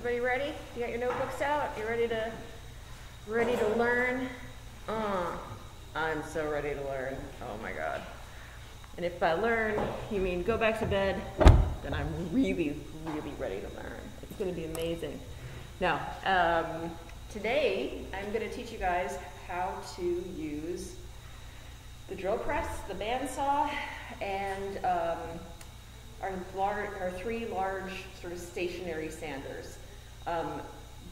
Everybody ready? You got your notebooks out? You ready to learn? I'm so ready to learn. Oh my God. And if by learn, you mean go back to bed, then I'm really, really ready to learn. It's gonna be amazing. Now, today, I'm gonna teach you guys how to use the drill press, the bandsaw, and our three large sort of stationary sanders.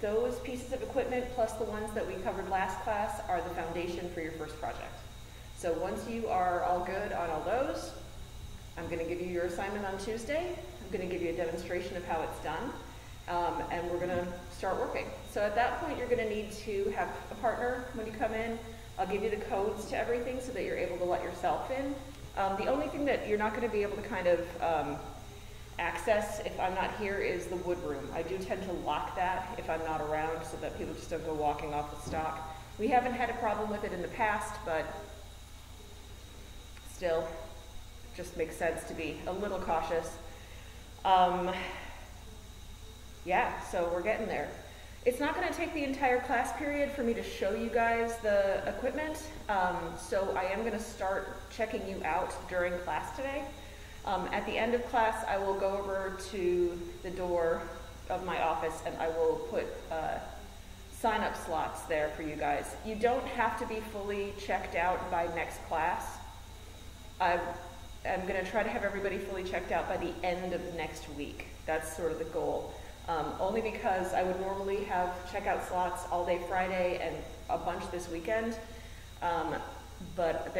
Those pieces of equipment, plus the ones that we covered last class, are the foundation for your first project. So once you are all good on all those, I'm going to give you your assignment on Tuesday. I'm going to give you a demonstration of how it's done, and we're going to start working. So at that point, you're going to need to have a partner when you come in. I'll give you the codes to everything so that you're able to let yourself in. The only thing that you're not going to be able to kind of access if I'm not here is the wood room. I do tend to lock that if I'm not around so that people just don't go walking off the stock. We haven't had a problem with it in the past, but still, it just makes sense to be a little cautious. Yeah, so we're getting there. It's not going to take the entire class period for me to show you guys the equipment, so I am going to start checking you out during class today. At the end of class, I will go over to the door of my office and I will put sign-up slots there for you guys. You don't have to be fully checked out by next class. I'm going to try to have everybody fully checked out by the end of next week. That's sort of the goal. Only because I would normally have checkout slots all day Friday and a bunch this weekend. But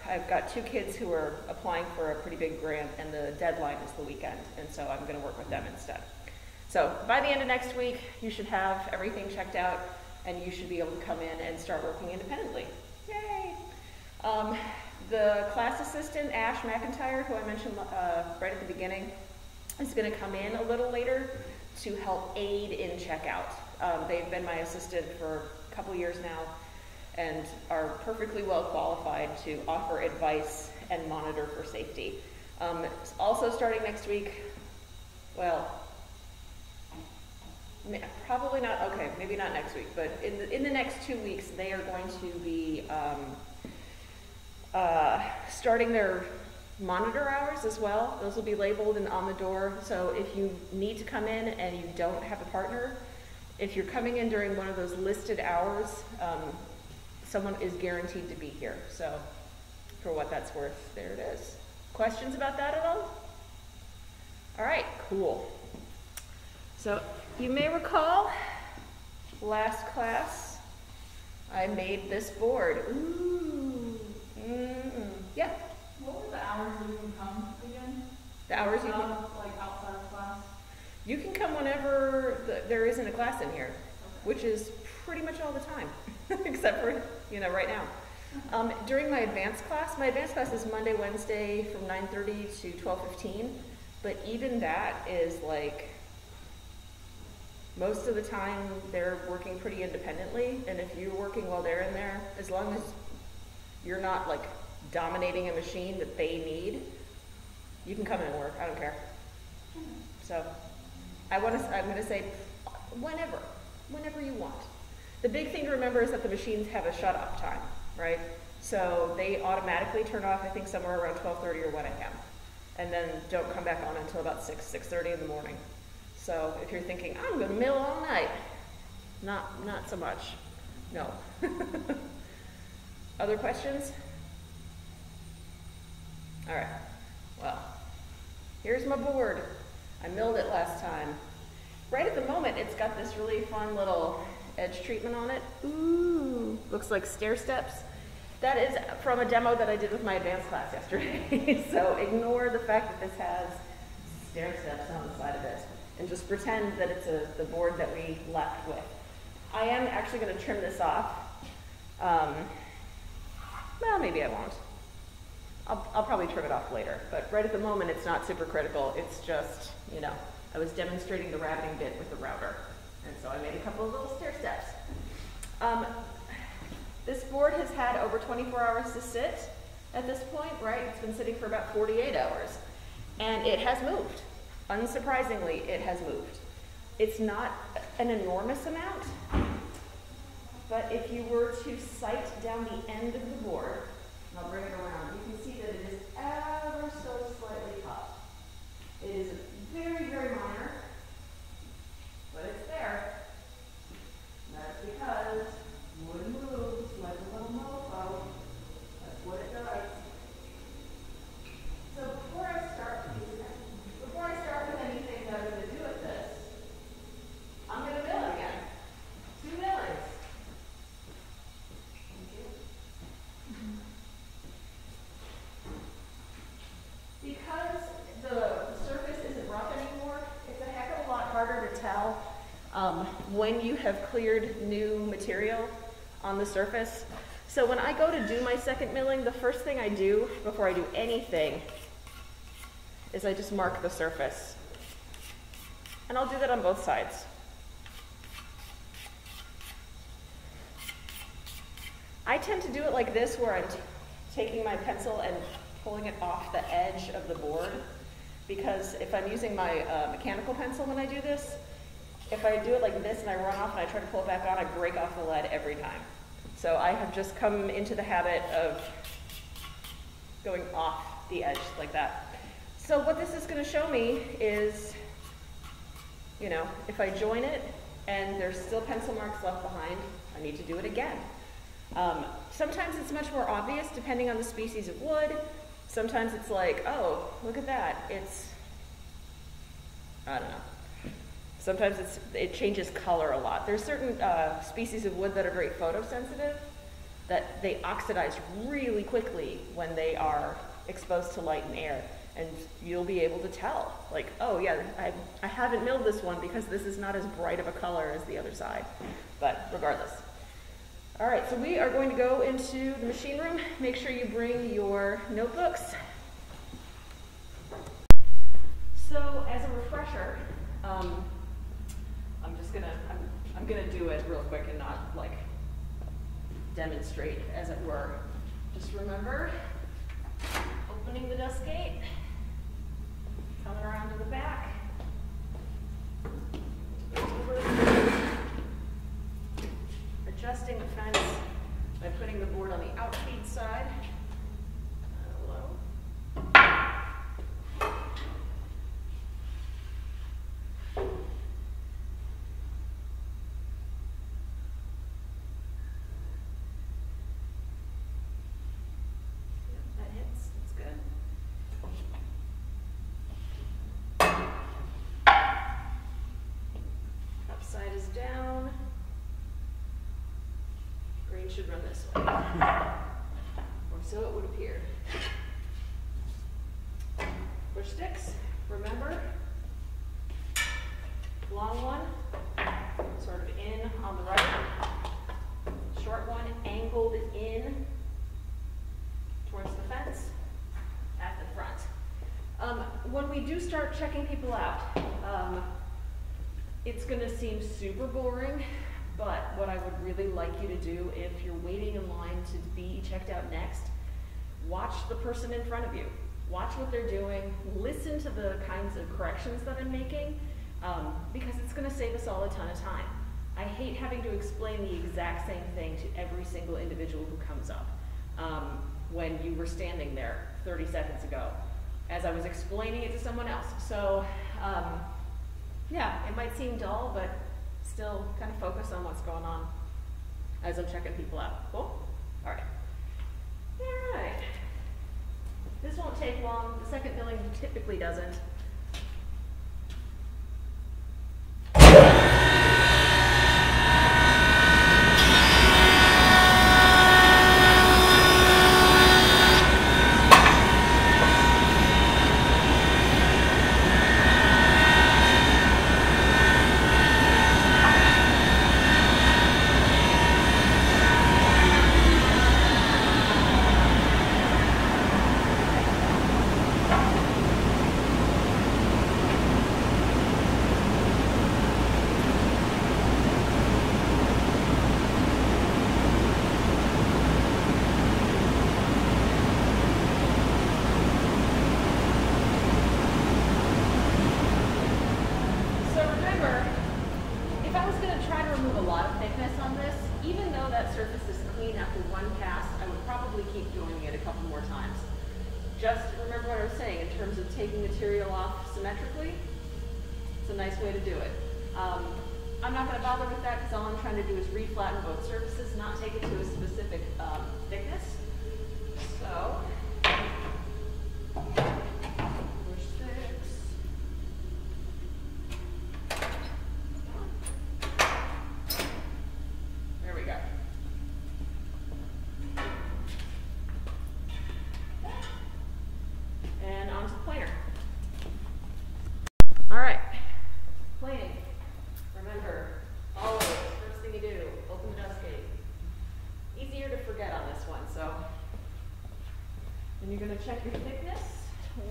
I've got two kids who are applying for a pretty big grant and the deadline is the weekend, and so I'm going to work with them instead. So by the end of next week, you should have everything checked out and you should be able to come in and start working independently. Yay! The class assistant, Ash McIntyre, who I mentioned right at the beginning, is going to come in a little later to help aid in checkout. They've been my assistant for a couple years now and are perfectly well qualified to offer advice and monitor for safety. Also starting next week, well, probably not, okay, maybe not next week, but in the next 2 weeks, they are going to be starting their monitor hours as well. Those will be labeled and on the door. So if you need to come in and you don't have a partner, if you're coming in during one of those listed hours, someone is guaranteed to be here. So for what that's worth, there it is. Questions about that at all? All right, cool. So you may recall last class, I made this board. Ooh, yeah. What were the hours you can come again? The hours you can, like outside of class? You can come whenever there isn't a class in here, Okay. which is pretty much all the time, except for, right now. During my advanced class is Monday, Wednesday from 9:30 to 12:15, but even that is like, most of the time they're working pretty independently, and if you're working while they're in there, as long as you're not like dominating a machine that they need, you can come in and work. I don't care. So I'm going to say whenever you want. The big thing to remember is that the machines have a shut-off time, right? So they automatically turn off, I think, somewhere around 12:30 or 1 a.m. and then don't come back on until about 6:30 in the morning. So if you're thinking, I'm going to mill all night, not so much. No. Other questions? All right, well, here's my board. I milled it last time. Right at the moment, it's got this really fun little edge treatment on it. Ooh, looks like stair steps. That is from a demo that I did with my advanced class yesterday. So ignore the fact that this has stair steps on the side of it and just pretend that it's the board that we left with. I am actually going to trim this off. Well, maybe I won't. I'll probably trim it off later, but right at the moment it's not super critical. It's just, I was demonstrating the routing bit with the router, and so I made a couple of little stair steps. This board has had over 24 hours to sit at this point, right? It's been sitting for about 48 hours, and it has moved. Unsurprisingly, it has moved. It's not an enormous amount, but if you were to sight down the end of the board, and I'll bring it around, you can see that it is ever so slightly puffed. It is very, very minor, but it's there. And that's because wood moves like a little mofo. That's what it does. So before I start with anything that I'm going to do with this, I'm going to mill it again. 2 millings. Thank you. Because the surface isn't rough anymore, it's a heck of a lot harder to tell when you have cleared new material on the surface. So when I go to do my second milling, the first thing I do before I do anything is I just mark the surface. And I'll do that on both sides. I tend to do it like this, where I'm taking my pencil and pulling it off the edge of the board, because if I'm using my mechanical pencil when I do this, if I do it like this and I run off and I try to pull it back on, I break off the lead every time. So I have just come into the habit of going off the edge like that. So what this is going to show me is, you know, if I join it and there's still pencil marks left behind, I need to do it again. Sometimes it's much more obvious depending on the species of wood. Sometimes it's like, oh, look at that. It's, I don't know. Sometimes it changes color a lot. There's certain species of wood that are very photosensitive, that they oxidize really quickly when they are exposed to light and air. And you'll be able to tell, like, oh yeah, I haven't milled this one because this is not as bright of a color as the other side. But regardless. All right, so we are going to go into the machine room. Make sure you bring your notebooks. So as a refresher, I'm gonna do it real quick and not like demonstrate, as it were. Just remember, opening the dust gate, coming around to the back, adjusting the fence by putting the board on the outfeed side. Hello. That hits, that's good. Upside is down. Green should run this way, or so it would appear. Push sticks, remember, long one, sort of in on the right, short one angled in towards the fence at the front. When we do start checking people out, it's going to seem super boring, but what I would really like you to do, if you're waiting in line to be checked out next, watch the person in front of you. Watch what they're doing, listen to the kinds of corrections that I'm making, because it's going to save us all a ton of time. I hate having to explain the exact same thing to every single individual who comes up when you were standing there 30 seconds ago, as I was explaining it to someone else. So yeah, it might seem dull, but still kind of focus on what's going on as I'm checking people out. Cool? All right. All right. This won't take long. The second milling typically doesn't. thickness on this. Even though that surface is clean after one pass, I would probably keep doing it a couple more times. Just remember what I was saying in terms of taking material off symmetrically. It's a nice way to do it. I'm not going to bother with that because all I'm trying to do is reflatten both surfaces, not take it to a specific thickness. So, push 6. There we go. And onto the planer. All right, planing. Remember, always, first thing you do, open the dust gate. Easier to forget on this one, so. Then you're going to check your thickness,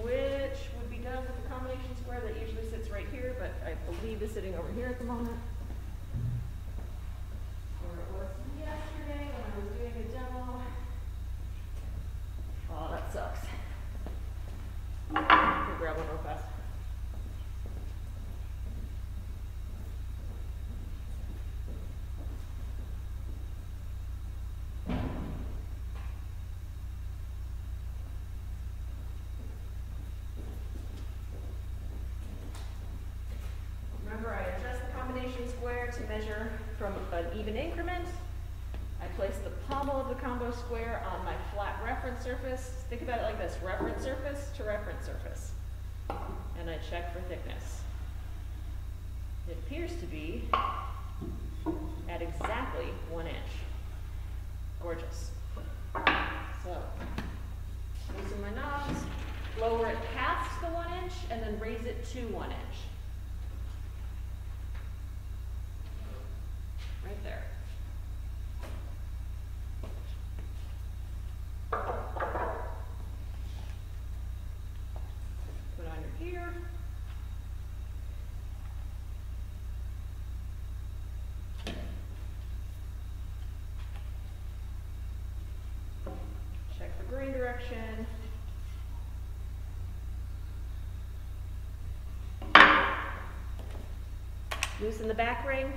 which would be done with the combination square that usually sits right here, but I believe is sitting over here at the moment. Or it was yesterday when I was doing a demo. Oh, that sucks. Let me grab one real fast. Remember, I adjust the combination square to measure from an even increment. I place the pommel of the combo square on my flat reference surface. Think about it like this, reference surface to reference surface. And I check for thickness. It appears to be at exactly 1 inch. Gorgeous. So, loosen my knobs, lower it past the 1 inch, and then raise it to 1 inch. Right there. Put on your gear. Check for grain direction. Loosen the back ring.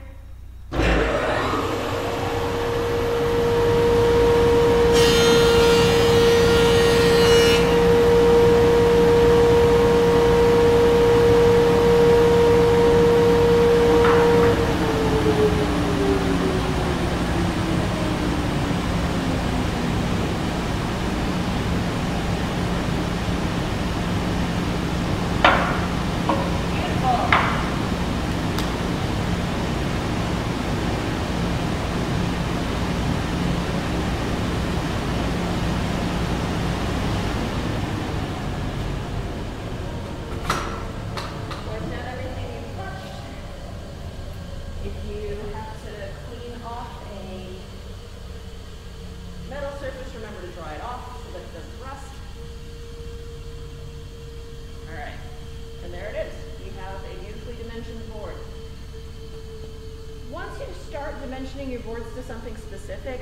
Dimensioning your boards to something specific.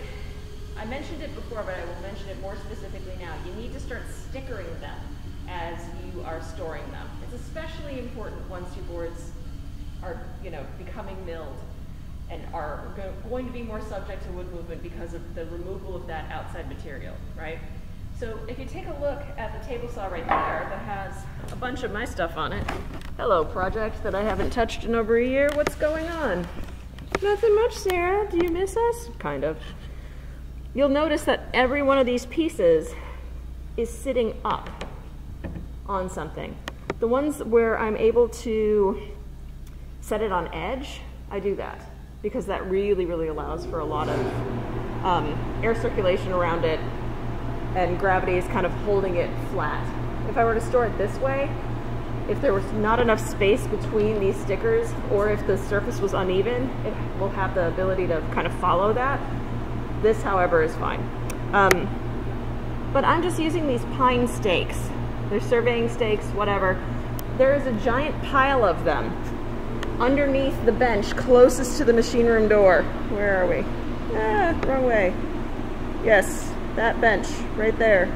I mentioned it before, but I will mention it more specifically now. You need to start stickering them as you are storing them. It's especially important once your boards are, becoming milled and are going to be more subject to wood movement because of the removal of that outside material, right? So if you take a look at the table saw right there that has a bunch of my stuff on it. Hello, project that I haven't touched in over a year. What's going on? Nothing much, Sarah. Do you miss us? Kind of. You'll notice that every one of these pieces is sitting up on something. The ones where I'm able to set it on edge, I do that because that really, really allows for a lot of air circulation around it, and gravity is kind of holding it flat. If I were to store it this way, if there was not enough space between these stickers, or if the surface was uneven, it will have the ability to kind of follow that. This, however, is fine. But I'm just using these pine stakes. They're surveying stakes, whatever. There is a giant pile of them underneath the bench closest to the machine room door. Where are we? Wrong way. Yes, that bench right there.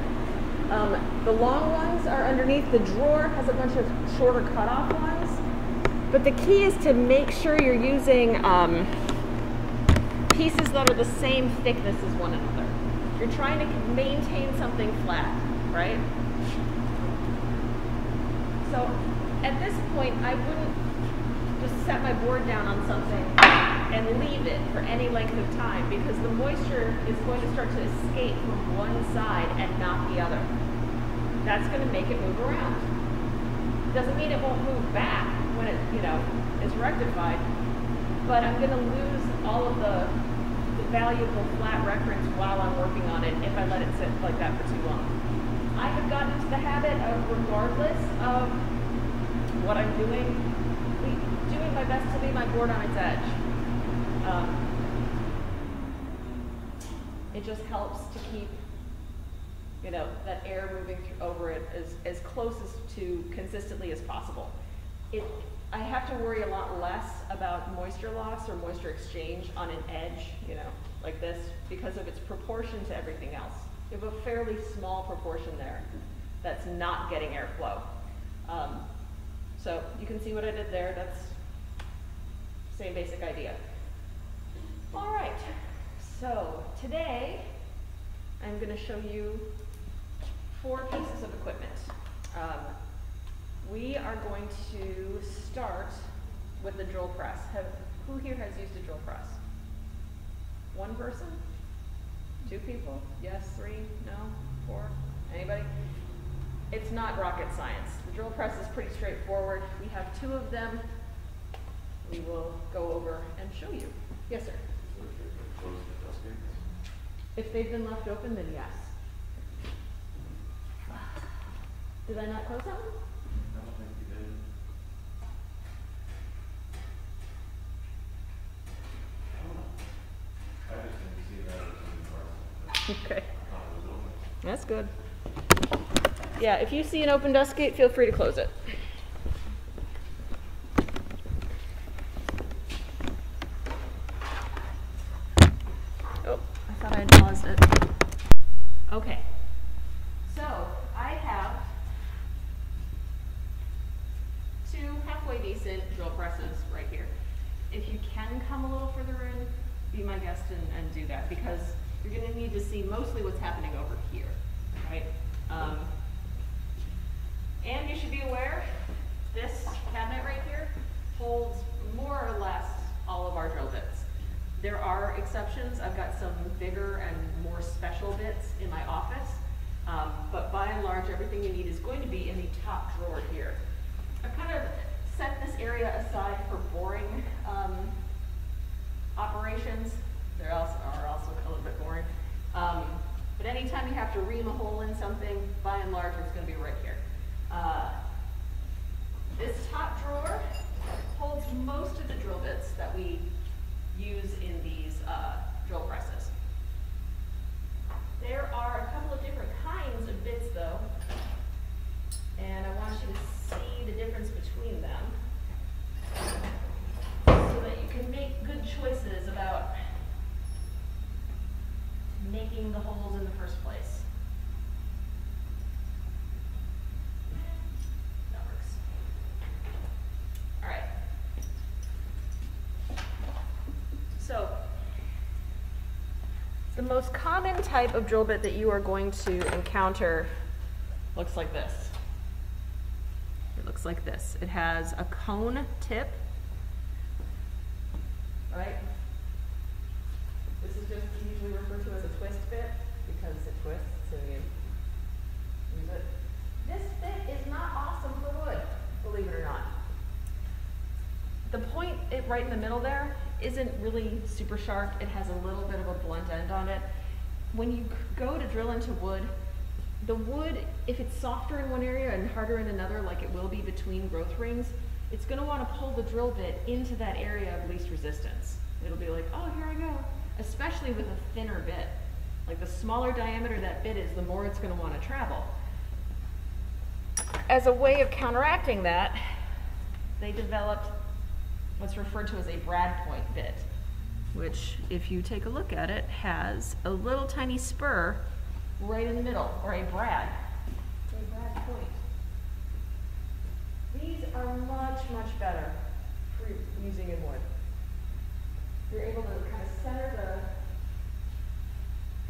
The long ones are underneath. The drawer has a bunch of shorter cutoff ones. But the key is to make sure you're using pieces that are the same thickness as one another. You're trying to maintain something flat, right? So at this point, I wouldn't just set my board down on something and leave it for any length of time, because the moisture is going to start to escape from one side and not the other. That's going to make it move around. Doesn't mean it won't move back when it, is rectified, but I'm going to lose all of the valuable flat reference while I'm working on it if I let it sit like that for too long. I have gotten into the habit of, regardless of what I'm doing my best to leave my board on its edge. It just helps to keep, that air moving over it as close to consistently as possible. I have to worry a lot less about moisture loss or moisture exchange on an edge, like this, because of its proportion to everything else. You have a fairly small proportion there that's not getting airflow. So you can see what I did there. That's same basic idea. All right, so today I'm going to show you 4 pieces of equipment. We are going to start with the drill press. Who here has used a drill press? 1 person? 2 people? Yes, 3? No? 4? Anybody? It's not rocket science. The drill press is pretty straightforward. We have 2 of them. We will go over and show you. Yes, sir? If they've been left open, then yes. Did I not close that one? I don't think you did. I just didn't see that as in the Okay. I thought it was open. That's good. Yeah, if you see an open dust gate, feel free to close it. Oh, I thought I had paused it. Okay. So, I have 2 halfway decent drill presses right here. If you can come a little further in, be my guest and do that, because you're going to need to see mostly what's happening over here, right? And you should be aware, this cabinet right here holds more or less all of our drill bits. There are exceptions. I've got some bigger and more special bits in my office, but by and large, everything you need is going to be in the top drawer here. I've kind of set this area aside for boring operations. They are also a little bit boring. But anytime you have to ream a hole in something, by and large, it's going to be right here. This top drawer holds most of the drill bits that we use in these drill presses. There are a couple of different kinds of bits, though, and I want you to see the difference between them so that you can make good choices about making the holes in the first place. That works. All right. So, the most common type of drill bit that you are going to encounter looks like this. It looks like this. It has a cone tip, right? This is just usually referred to as a twist bit because it twists and you use it. This bit is not awesome for wood, believe it or not. The point right in the middle there isn't really super sharp. It has a little bit of a blunt end on it. When you go to drill into wood, the wood, if it's softer in one area and harder in another, like it will be between growth rings, it's going to want to pull the drill bit into that area of least resistance. It'll be like, oh, here I go. Especially with a thinner bit. Like the smaller diameter that bit is, the more it's going to want to travel. As a way of counteracting that, they developed what's referred to as a brad point bit, which, if you take a look at it, has a little tiny spur right in the middle, or a brad point. These are much, much better for using in wood. you're able to kind of center the,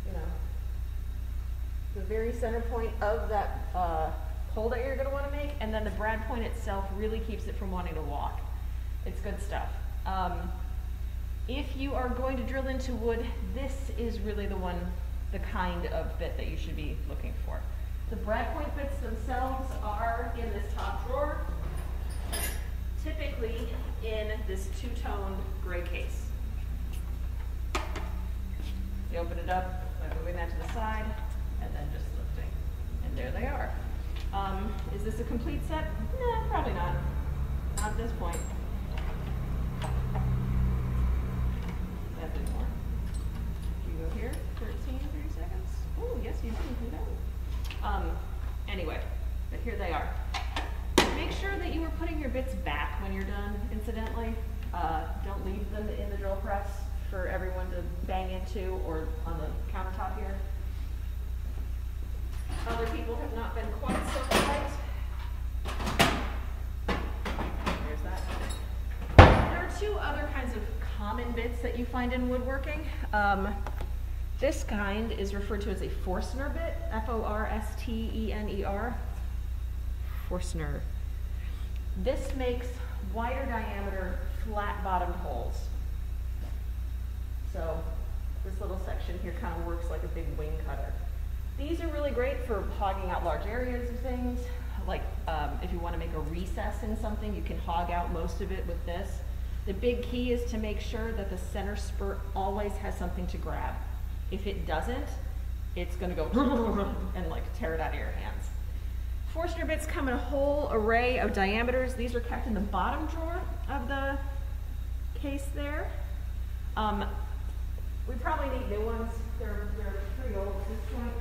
you know, the very center point of that hole that you're going to want to make, and then the brad point itself really keeps it from wanting to walk. It's good stuff. If you are going to drill into wood, this is really the kind of bit that you should be looking for. The brad point bits themselves are in this top drawer, typically in this two-toned gray case. You open it up by moving that to the side, and then just lifting. And there they are. Is this a complete set? No, probably not. Not at this point. Definitely more. You go here, 13, 30 seconds. Oh, yes, you do. Who knows? Anyway, but here they are. Make sure that you are putting your bits back when you're done, incidentally. Don't leave them in the drill press for everyone to bang into or on the countertop here. Other people have not been quite so polite. There's that. There are two other kinds of common bits that you find in woodworking. This kind is referred to as a Forstner bit, F-O-R-S-T-E-N-E-R. Forstner. This makes wider diameter, flat-bottomed holes. So this little section here kind of works like a big wing cutter. These are really great for hogging out large areas of things. Like if you want to make a recess in something, you can hog out most of it with this. The big key is to make sure that the center spurt always has something to grab. If it doesn't, it's going to go and like tear it out of your hands. Forstner bits come in a whole array of diameters. These are kept in the bottom drawer of the case there. We probably need new ones. They're pretty old at this point.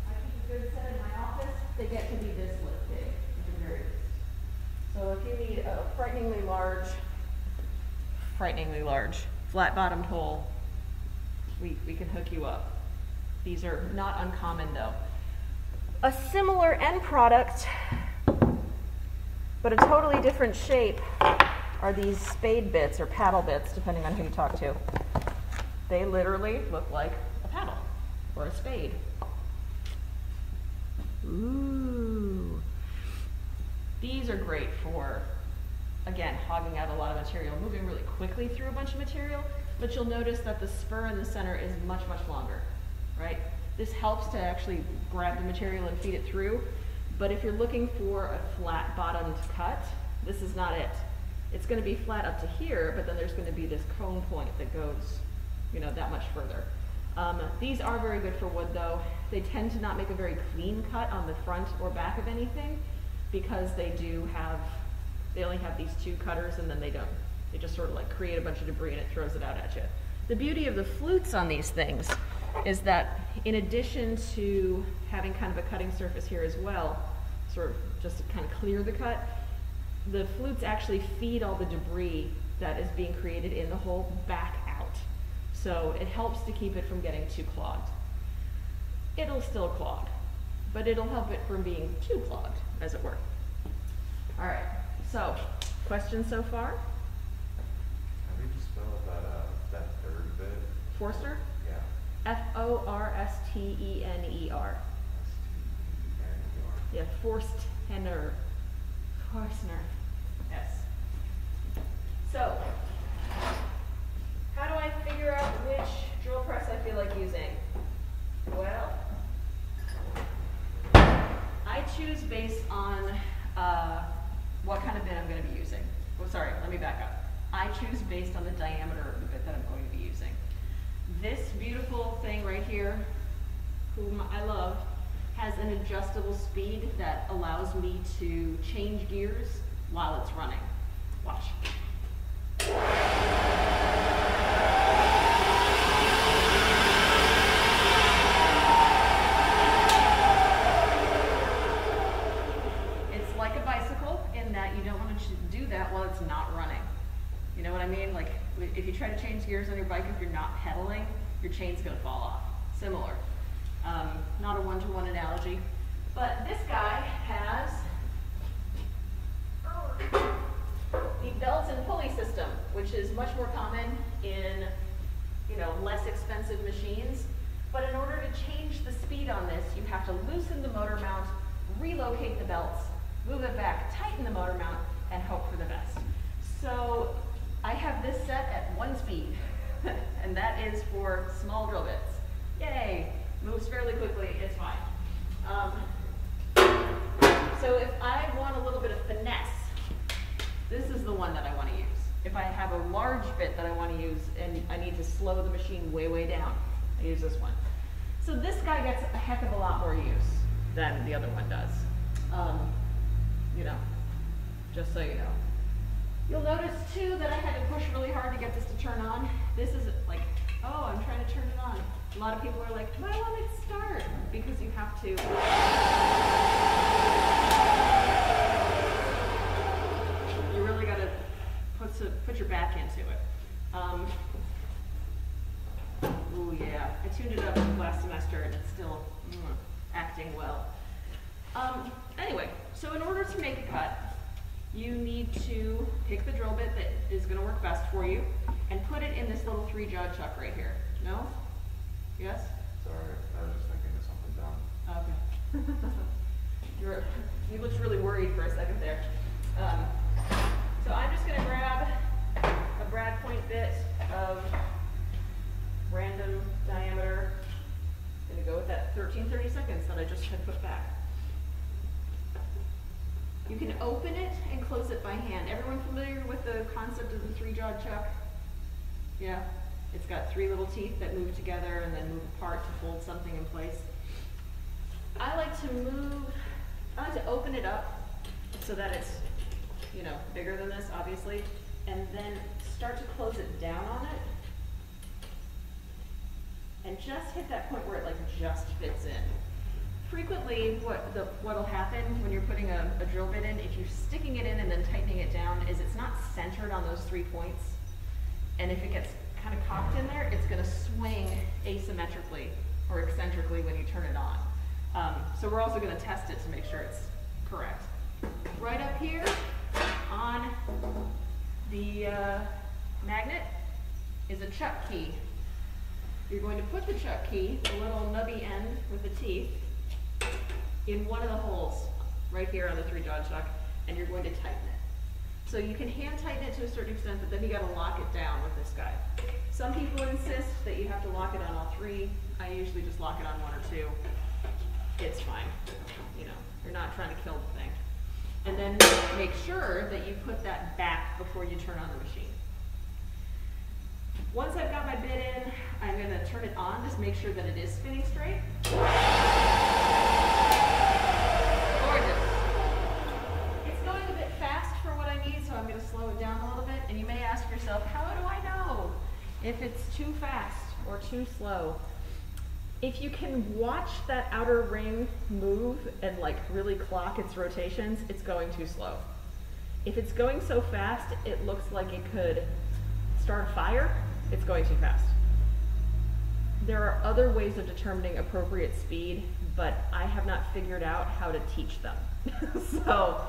I keep a good set in my office. They get to be this big, at the very least. So if you need a frighteningly large, flat-bottomed hole, we can hook you up. These are not uncommon though. A similar end product, but a totally different shape, are these spade bits or paddle bits, depending on who you talk to. They literally look like a paddle or a spade. Ooh. These are great for, again, hogging out a lot of material, moving really quickly through a bunch of material, but you'll notice that the spur in the center is much, much longer, right? This helps to actually grab the material and feed it through, but if you're looking for a flat bottomed cut, this is not it. It's going to be flat up to here, but then there's going to be this cone point that goes, you know, that much further. These are very good for wood though. They tend to not make a very clean cut on the front or back of anything because they only have these two cutters and then they don't. They just sort of like create a bunch of debris and it throws it out at you. The beauty of the flutes on these things is that in addition to having kind of a cutting surface here as well, sort of just to kind of clear the cut, the flutes actually feed all the debris that is being created in the hole back out. So it helps to keep it from getting too clogged. It'll still clog, but it'll help it from being too clogged, as it were. All right, so questions so far? How do you spell that third bit? Forstner? Yeah. F-O-R-S-T-E-N-E-R. S-T-E-N-E-R. Yeah, Forstner. Forstner. Yes. So, how do I figure out which drill press I feel like using? Well, I choose based on what kind of bit I'm going to be using. Well, sorry, let me back up. I choose based on the diameter of the bit that I'm going to be using. This beautiful thing right here, whom I love, has an adjustable speed that allows me to change gears while it's running. Watch. It's like a bicycle in that you don't want to do that while it's not running. You know what I mean? Like if you try to change gears on your bike, if you're not pedaling, your chain's going to fall off. Similar. Not a one-to-one analogy, but this guy has which is much more common in, you know, less expensive machines. But in order to change the speed on this, you have to loosen the motor mount, relocate the belts, move it back, tighten the motor mount, and hope for the best. So I have this set at 1 speed, and that is for small drill bits. Yay, moves fairly quickly, it's fine. So if I want a little bit of finesse, this is the one that I want to use. If I have a large bit that I want to use and I need to slow the machine way, way down, I use this one. So this guy gets a heck of a lot more use than the other one does. You know, just so you know. You'll notice too that I had to push really hard to get this to turn on. This is like, oh, I'm trying to turn it on. A lot of people are like, why won't it start? Because you have to. You really got to put your back into it. Ooh, yeah. I tuned it up last semester and it's still acting well. Anyway, so in order to make a cut, you need to pick the drill bit that is going to work best for you and put it in this little 3-jaw chuck right here. No? Yes? Sorry, I was just thinking of something dumb. Okay. You looked really worried for a second there. So I'm just going to grab a brad point bit of random diameter. I'm going to go with that 13/32 that I just had put back. You can open it and close it by hand. Everyone familiar with the concept of the 3-jaw chuck? Yeah? It's got 3 little teeth that move together and then move apart to hold something in place. I like to open it up so that it's, you know, bigger than this, obviously, and then start to close it down on it. And just hit that point where it like just fits in. Frequently, what'll happen when you're putting a drill bit in, if you're sticking it in and then tightening it down, is it's not centered on those 3 points. And if it gets kind of cocked in there, it's going to swing asymmetrically or eccentrically when you turn it on. So we're also going to test it to make sure it's correct. Right up here on the magnet is a chuck key. You're going to put the chuck key, the little nubby end with the teeth, in one of the holes right here on the 3-jaw chuck, and you're going to tighten it. So you can hand tighten it to a certain extent, but then you got to lock it down with this guy. Some people insist that you have to lock it on all 3. I usually just lock it on 1 or 2. It's fine. You know, you're not trying to kill the thing. And then make sure that you put that back before you turn on the machine. Once I've got my bit in, I'm going to turn it on, just make sure that it is spinning straight. Gorgeous. It's going a bit fast for what I need, so I'm going to slow it down a little bit. And you may ask yourself, how do I know if it's too fast or too slow? If you can watch that outer ring move and like really clock its rotations, it's going too slow. If it's going so fast, it looks like it could start a fire, it's going too fast. There are other ways of determining appropriate speed, but I have not figured out how to teach them. So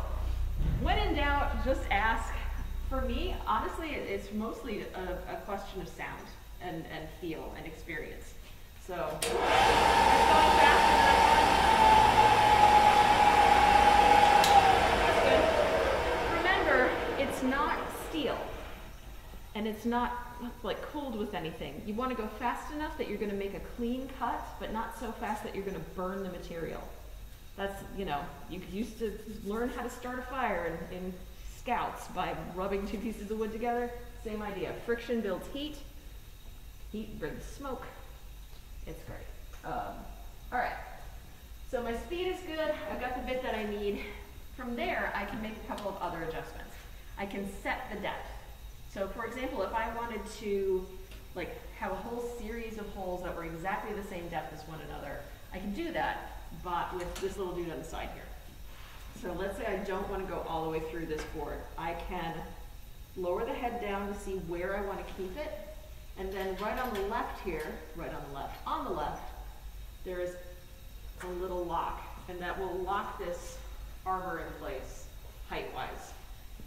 when in doubt, just ask. For me, honestly, it's mostly a question of sound and feel and experience. So it's going faster than that one. That's good. Remember, it's not steel. And it's not like cooled with anything. You want to go fast enough that you're going to make a clean cut, but not so fast that you're going to burn the material. That's, you know, you used to learn how to start a fire in Scouts by rubbing 2 pieces of wood together. Same idea. Friction builds heat. Heat brings smoke. It's great. All right. So my speed is good. I've got the bit that I need. From there, I can make a couple of other adjustments. I can set the depth. So for example, if I wanted to like have a whole series of holes that were exactly the same depth as one another, I can do that, but with this little dude on the side here. So let's say I don't want to go all the way through this board. I can lower the head down to see where I want to keep it, and then right on the left here, on the left, there is a little lock, and that will lock this arbor in place height-wise.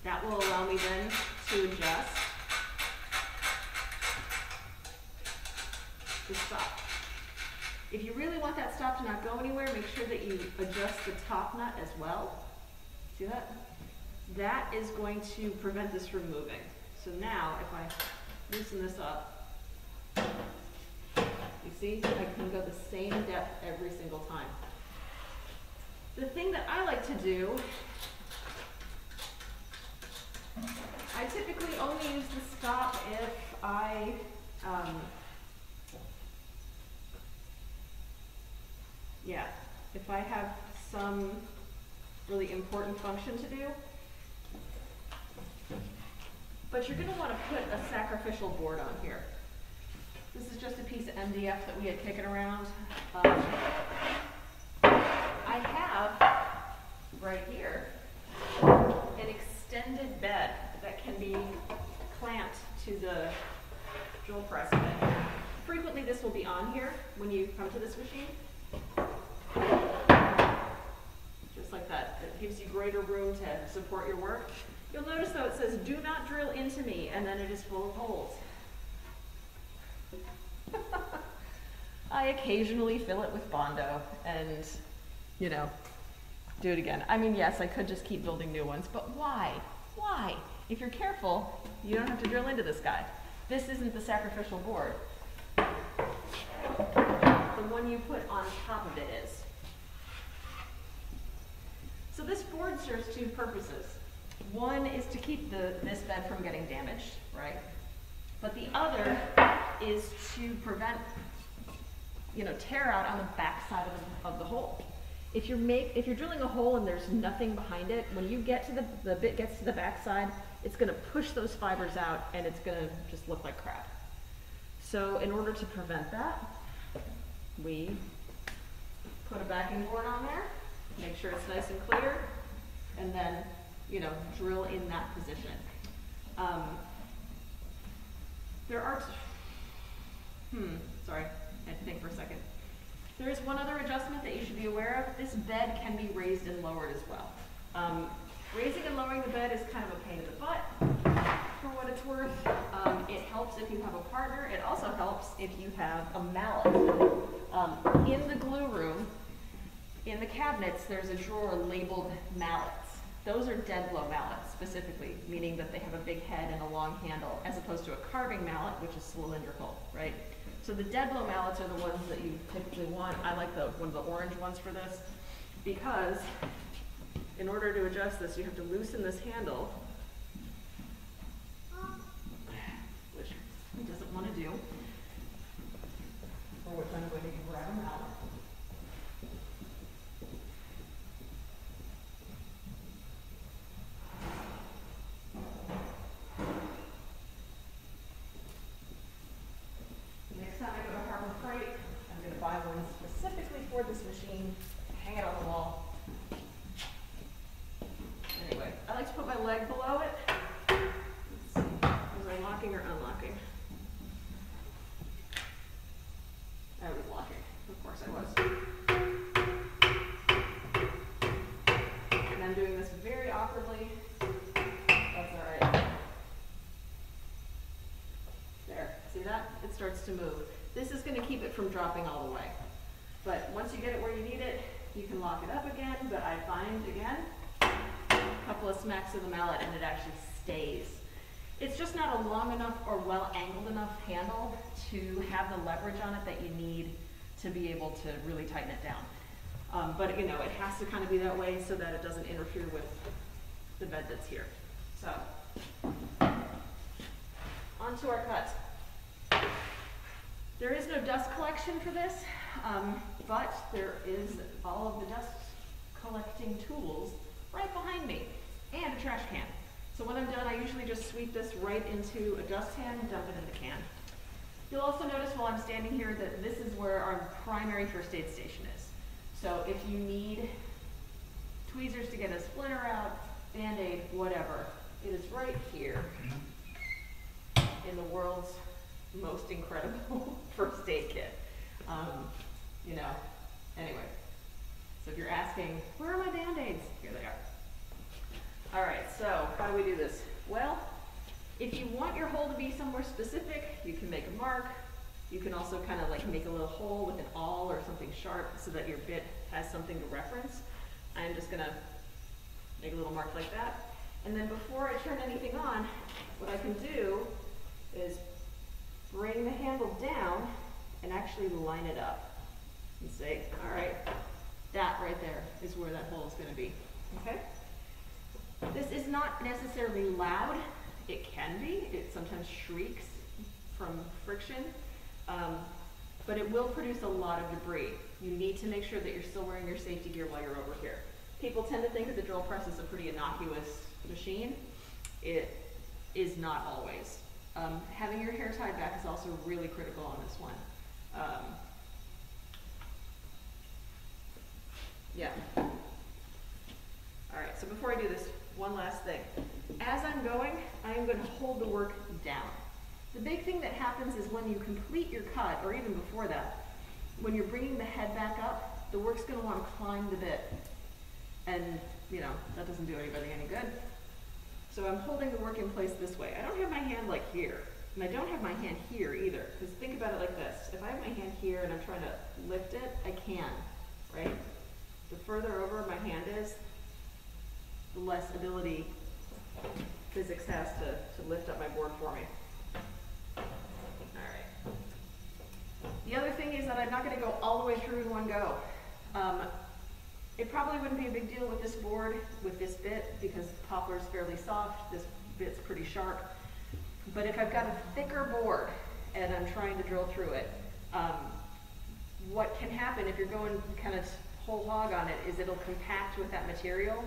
That will allow me then to adjust the stop. If you really want that stop to not go anywhere, make sure that you adjust the top nut as well. See that? That is going to prevent this from moving. So now, if I loosen this up, you see, I can go the same depth every single time. The thing that I like to do, I typically only use the stop if I, if I have some really important function to do. But you're going to want to put a sacrificial board on here. This is just a piece of MDF that we had kicking around. I have, right here, an extended bed that can be clamped to the drill press bed. Frequently this will be on here when you come to this machine. Just like that. It gives you greater room to support your work. You'll notice though it says, "Do not drill into me," and then it is full of holes. I occasionally fill it with Bondo and, you know, do it again. I mean, yes, I could just keep building new ones, but why? Why? If you're careful, you don't have to drill into this guy. This isn't the sacrificial board. The one you put on top of it is. So this board serves two purposes. One is to keep this bed from getting damaged, right? But the other is to prevent, you know, tear out on the back side of the hole. If you're drilling a hole and there's nothing behind it, when you get to the bit gets to the back side, it's going to push those fibers out and it's going to just look like crap. So in order to prevent that, we put a backing board on there, make sure it's nice and clear, and then, you know, drill in that position. There are, sorry, I had to think for a second. There is one other adjustment that you should be aware of. This bed can be raised and lowered as well. Raising and lowering the bed is kind of a pain in the butt, for what it's worth. It helps if you have a partner. It also helps if you have a mallet. In the glue room, in the cabinets, there's a drawer labeled mallets. Those are dead blow mallets specifically, meaning that they have a big head and a long handle, as opposed to a carving mallet, which is cylindrical, right? So the dead blow mallets are the ones that you typically want. I like one of the orange ones for this, because in order to adjust this, you have to loosen this handle, which he doesn't want to do, or which I'm going to grab him out. For this machine, hang it on the wall. Anyway, I like to put my leg below it. Let's see, was I locking or unlocking? I was locking, of course I was. And I'm doing this very awkwardly. That's all right. There, see that? It starts to move. This is going to keep it from dropping all the way. But once you get it where you need it, you can lock it up again, but I find, again, a couple of smacks of the mallet and it actually stays. It's just not a long enough or well-angled enough handle to have the leverage on it that you need to be able to really tighten it down. But you know, it has to kind of be that way so that it doesn't interfere with the bed that's here. So, onto our cut. There is no dust collection for this. But there is all of the dust collecting tools right behind me, and a trash can. So when I'm done, I usually just sweep this right into a dust can and dump it in the can. You'll also notice while I'm standing here that this is where our primary first aid station is. So if you need tweezers to get a splinter out, Band-Aid, whatever, it is right here in the world's most incredible first aid kit. You know, anyway, so if you're asking, where are my Band-Aids? Here they are. All right, so how do we do this? Well, if you want your hole to be somewhere specific, you can make a mark. You can also kind of like make a little hole with an awl or something sharp so that your bit has something to reference. I'm just gonna make a little mark like that. And then before I turn anything on, what I can do is bring the handle down and actually line it up and say, all right, that right there is where that hole is going to be, okay? This is not necessarily loud. It can be. It sometimes shrieks from friction, but it will produce a lot of debris. You need to make sure that you're still wearing your safety gear while you're over here. People tend to think that the drill press is a pretty innocuous machine. It is not always. Having your hair tied back is also really critical on this one. Yeah. All right, so before I do this, one last thing. As I'm going, I am going to hold the work down. The big thing that happens is when you complete your cut, or even before that, when you're bringing the head back up, the work's going to want to climb the bit. And, you know, that doesn't do anybody any good. So I'm holding the work in place this way. I don't have my hand like here, and I don't have my hand here either, because think about it like this. If I have my hand here and I'm trying to lift it, I can, right? The further over my hand is, the less ability physics has to lift up my board for me. All right. The other thing is that I'm not going to go all the way through in one go. It probably wouldn't be a big deal with this board, with this bit, because the poplar is fairly soft, this bit's pretty sharp. But if I've got a thicker board and I'm trying to drill through it, what can happen if you're going kind of whole hog on it is it'll compact with that material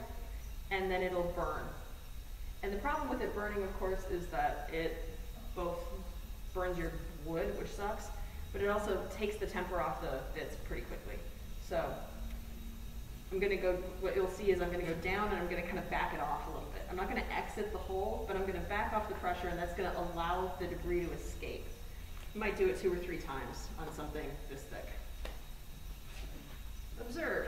and then it'll burn. And the problem with it burning, of course, is that it both burns your wood, which sucks, but it also takes the temper off the bits pretty quickly. So I'm going to go, what you'll see is I'm going to go down and I'm going to kind of back it off a little bit. I'm not going to exit the hole, but I'm going to back off the pressure, and that's going to allow the debris to escape. You might do it 2 or 3 times on something this thick. Observe.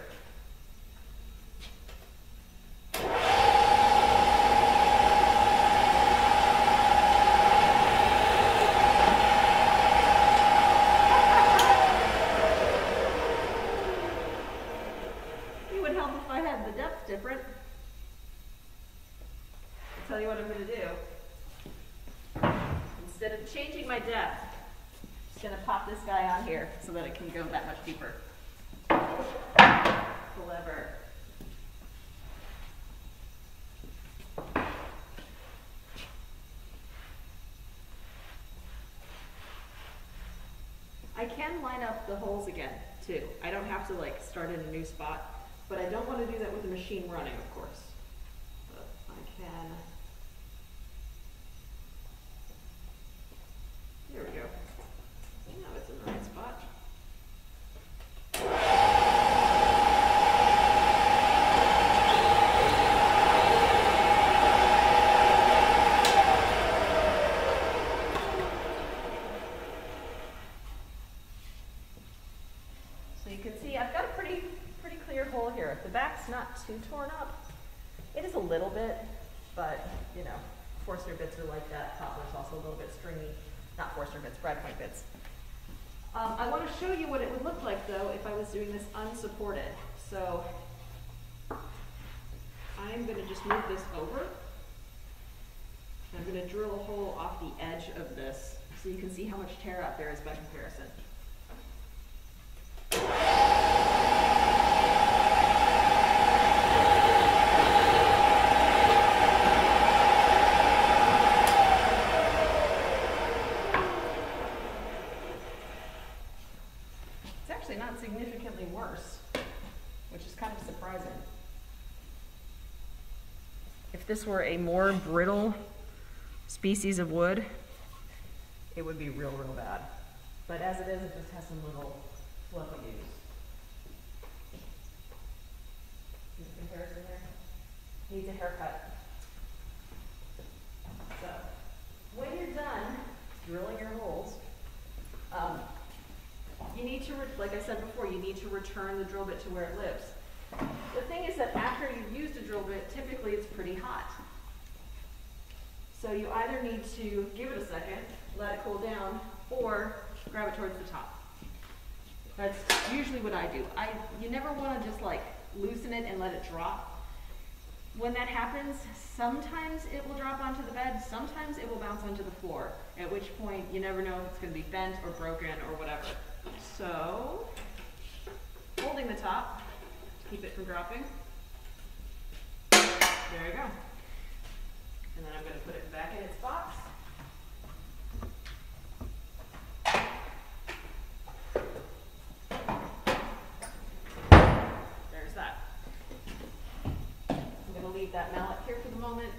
It would help if I had the depth different. I'll tell you what I'm going to do. Instead of changing my depth, I'm just going to pop this guy on here so that it can go that much deeper. Clever. I can line up the holes again, too. I don't have to like start in a new spot, but I don't want to do that with the machine running, of course. But I can. There we go. Now it's in the right spot. So you can see I've got a pretty clear hole here. The back's not too torn up. It is a little bit, but you know, Forstner bits are like that. Poplar's also a little bit stringy. Not Forstner bits, Brad point bits. I want to show you what it would look like though if I was doing this unsupported. So I'm going to just move this over. I'm going to drill a hole off the edge of this so you can see how much tear out there is by comparison. It's actually not significantly worse, which is kind of surprising. If this were a more brittle species of wood, it would be real bad. But as it is, it just has some little fluffy dudes. See the comparison there? Needs a haircut. So, when you're done drilling your holes, you need to, like I said before, you need to return the drill bit to where it lives. The thing is that after you've used a drill bit, typically it's pretty hot. So you either need to give it a second, let it cool down, or grab it towards the top. That's usually what I do. You never want to just like loosen it and let it drop. When that happens, sometimes it will drop onto the bed, sometimes it will bounce onto the floor, at which point you never know if it's going to be bent or broken or whatever. So, holding the top to keep it from dropping. There you go. And then I'm going to put it back in its box. There's that. I'm going to leave that mallet here for the moment.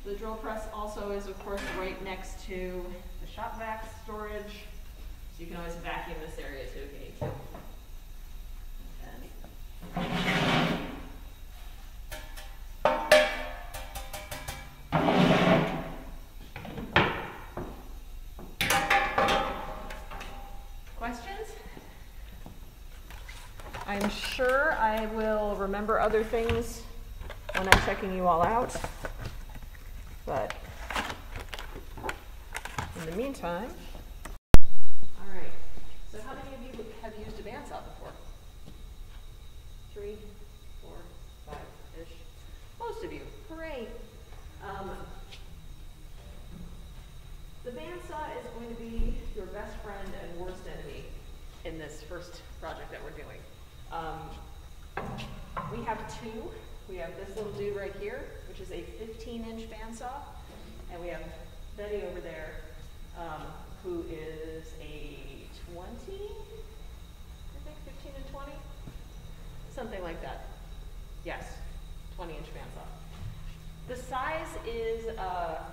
The drill press also is, of course, right next to the shop vac storage, so you can always vacuum this area too if you need to. Questions? I'm sure I will remember other things when I'm checking you all out. But in the meantime, all right. So how many of you have used a bandsaw before? 3, 4, 5-ish. Most of you. Hooray. The bandsaw is going to be your best friend and worst enemy in this first project that we're doing. We have 2. We have this little dude right here, which is a 15-inch bandsaw, and we have Betty over there, who is a 20, I think 15 and 20, something like that. Yes, 20-inch bandsaw. The size is a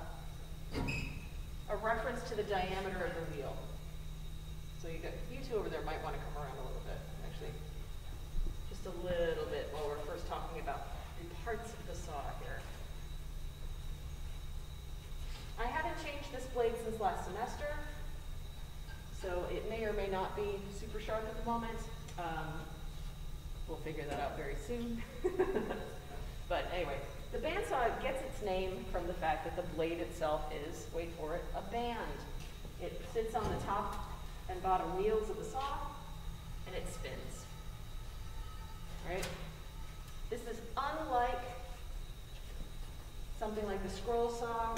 reference to the diameter of the wheel. So you two over there might want to come around a little bit, actually, just a little bit while we're first talking about parts of the saw here. I haven't changed this blade since last semester, so it may or may not be super sharp at the moment. We'll figure that out very soon. But anyway, the bandsaw gets its name from the fact that the blade itself is, wait for it, a band. It sits on the top and bottom wheels of the saw, and it spins. Right? This is unlike something like the scroll saw,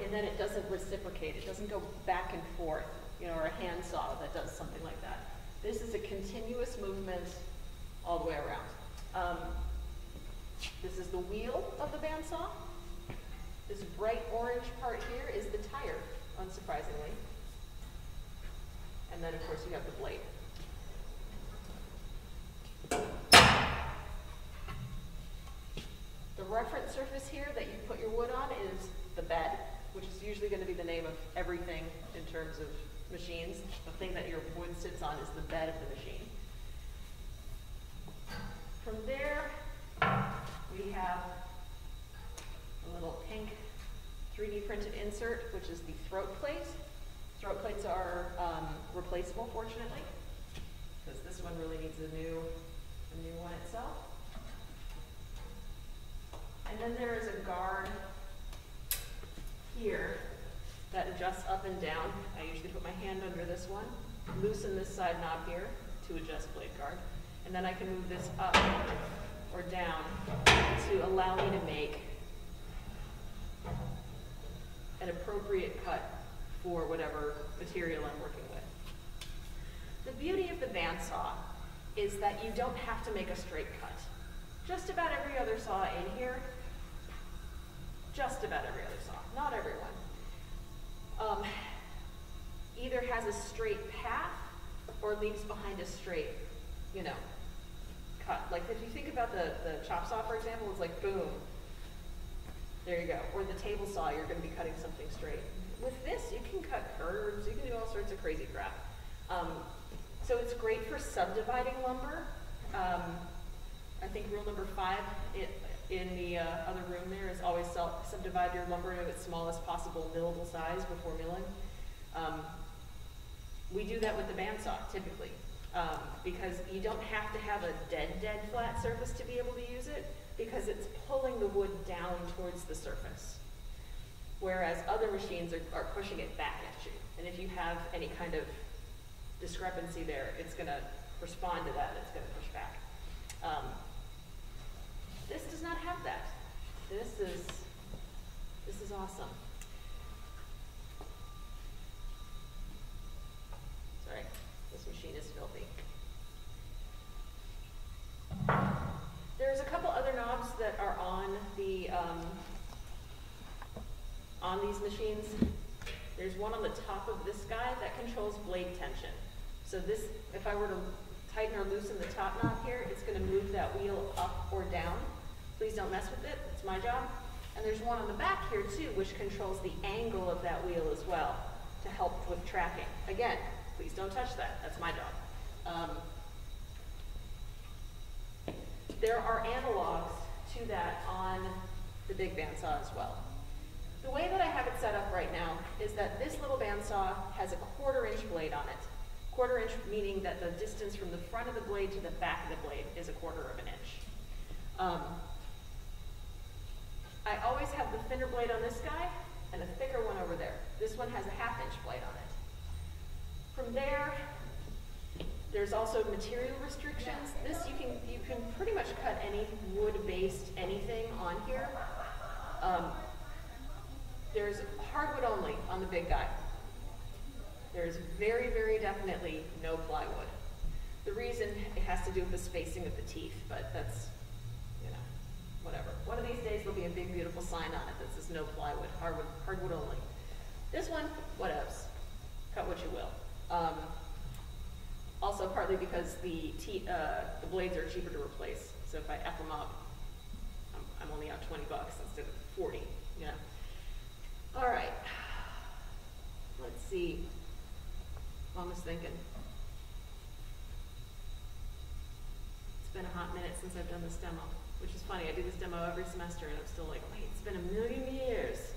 in that it doesn't reciprocate. It doesn't go back and forth, or a hand saw that does something like that. This is a continuous movement all the way around. This is the wheel of the bandsaw. This bright orange part here is the tire, unsurprisingly. And then, of course, you have the blade. The reference surface here that you put your wood on is the bed, which is usually going to be the name of everything in terms of machines. The thing that your wood sits on is the bed of the machine. From there, we have a little pink 3D printed insert, which is the throat plate. Throat plates are replaceable, fortunately, because this one really needs a new one itself. And then there is a guard here that adjusts up and down. I usually put my hand under this one, loosen this side knob here to adjust blade guard, and then I can move this up or down to allow me to make an appropriate cut for whatever material I'm working with. The beauty of the bandsaw is that you don't have to make a straight cut. Just about every other saw in here, just about every other saw, not everyone, either has a straight path or leaves behind a straight, cut. Like if you think about the chop saw, for example, it's like boom, there you go. Or the table saw, you're going to be cutting something straight. With this, you can cut curves, you can do all sorts of crazy crap. So it's great for subdividing lumber. I think rule number 5 in the other room there is always subdivide your lumber to its smallest possible millable size before milling. We do that with the bandsaw typically, because you don't have to have a dead flat surface to be able to use it, because it's pulling the wood down towards the surface. Whereas other machines are pushing it back at you. And if you have any kind of discrepancy there, it's going to respond to that, it's going to push back. This does not have that. This is awesome. Sorry, this machine is filthy. There's a couple other knobs that are on the on these machines. There's one on the top of this guy that controls blade tension. So this, if I were to tighten or loosen the top knob here, it's going to move that wheel up or down. Please don't mess with it, it's my job. And there's one on the back here too, which controls the angle of that wheel as well to help with tracking. Again, please don't touch that, that's my job. There are analogs to that on the big bandsaw as well. The way that I have it set up right now is that this little bandsaw has a 1/4 inch blade on it. 1/4 inch meaning that the distance from the front of the blade to the back of the blade is a 1/4 of an inch. I always have the thinner blade on this guy and a thicker one over there. This one has a 1/2 inch blade on it. From there, there's also material restrictions. This you can pretty much cut any wood-based anything on here. There's hardwood only on the big guy. There's very, very definitely no plywood. The reason, it has to do with the spacing of the teeth, but that's, you know, whatever. One of these days there'll be a big, beautiful sign on it that says no plywood, hardwood only. This one, what else? Cut what you will. Also partly because the blades are cheaper to replace. So if I F them up, I'm only out $20 instead of 40, you know. All right, let's see. Mom was thinking. It's been a hot minute since I've done this demo, which is funny. I do this demo every semester and I'm still like, wait, it's been a million years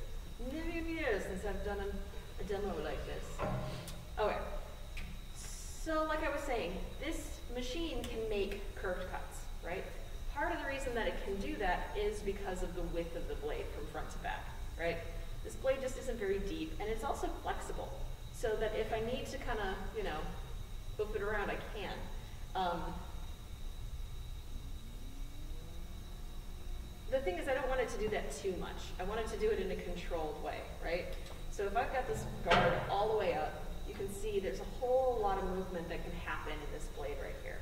since I've done a demo like this. Okay, so like I was saying, this machine can make curved cuts, right? Part of the reason that it can do that is because of the width of the blade from front to back, right? This blade just isn't very deep, and it's also flexible, so that if I need to kind of, you know, flip it around, I can. The thing is, I don't want it to do that too much. I want it to do it in a controlled way, right? So if I've got this guard all the way up, you can see there's a whole lot of movement that can happen in this blade right here.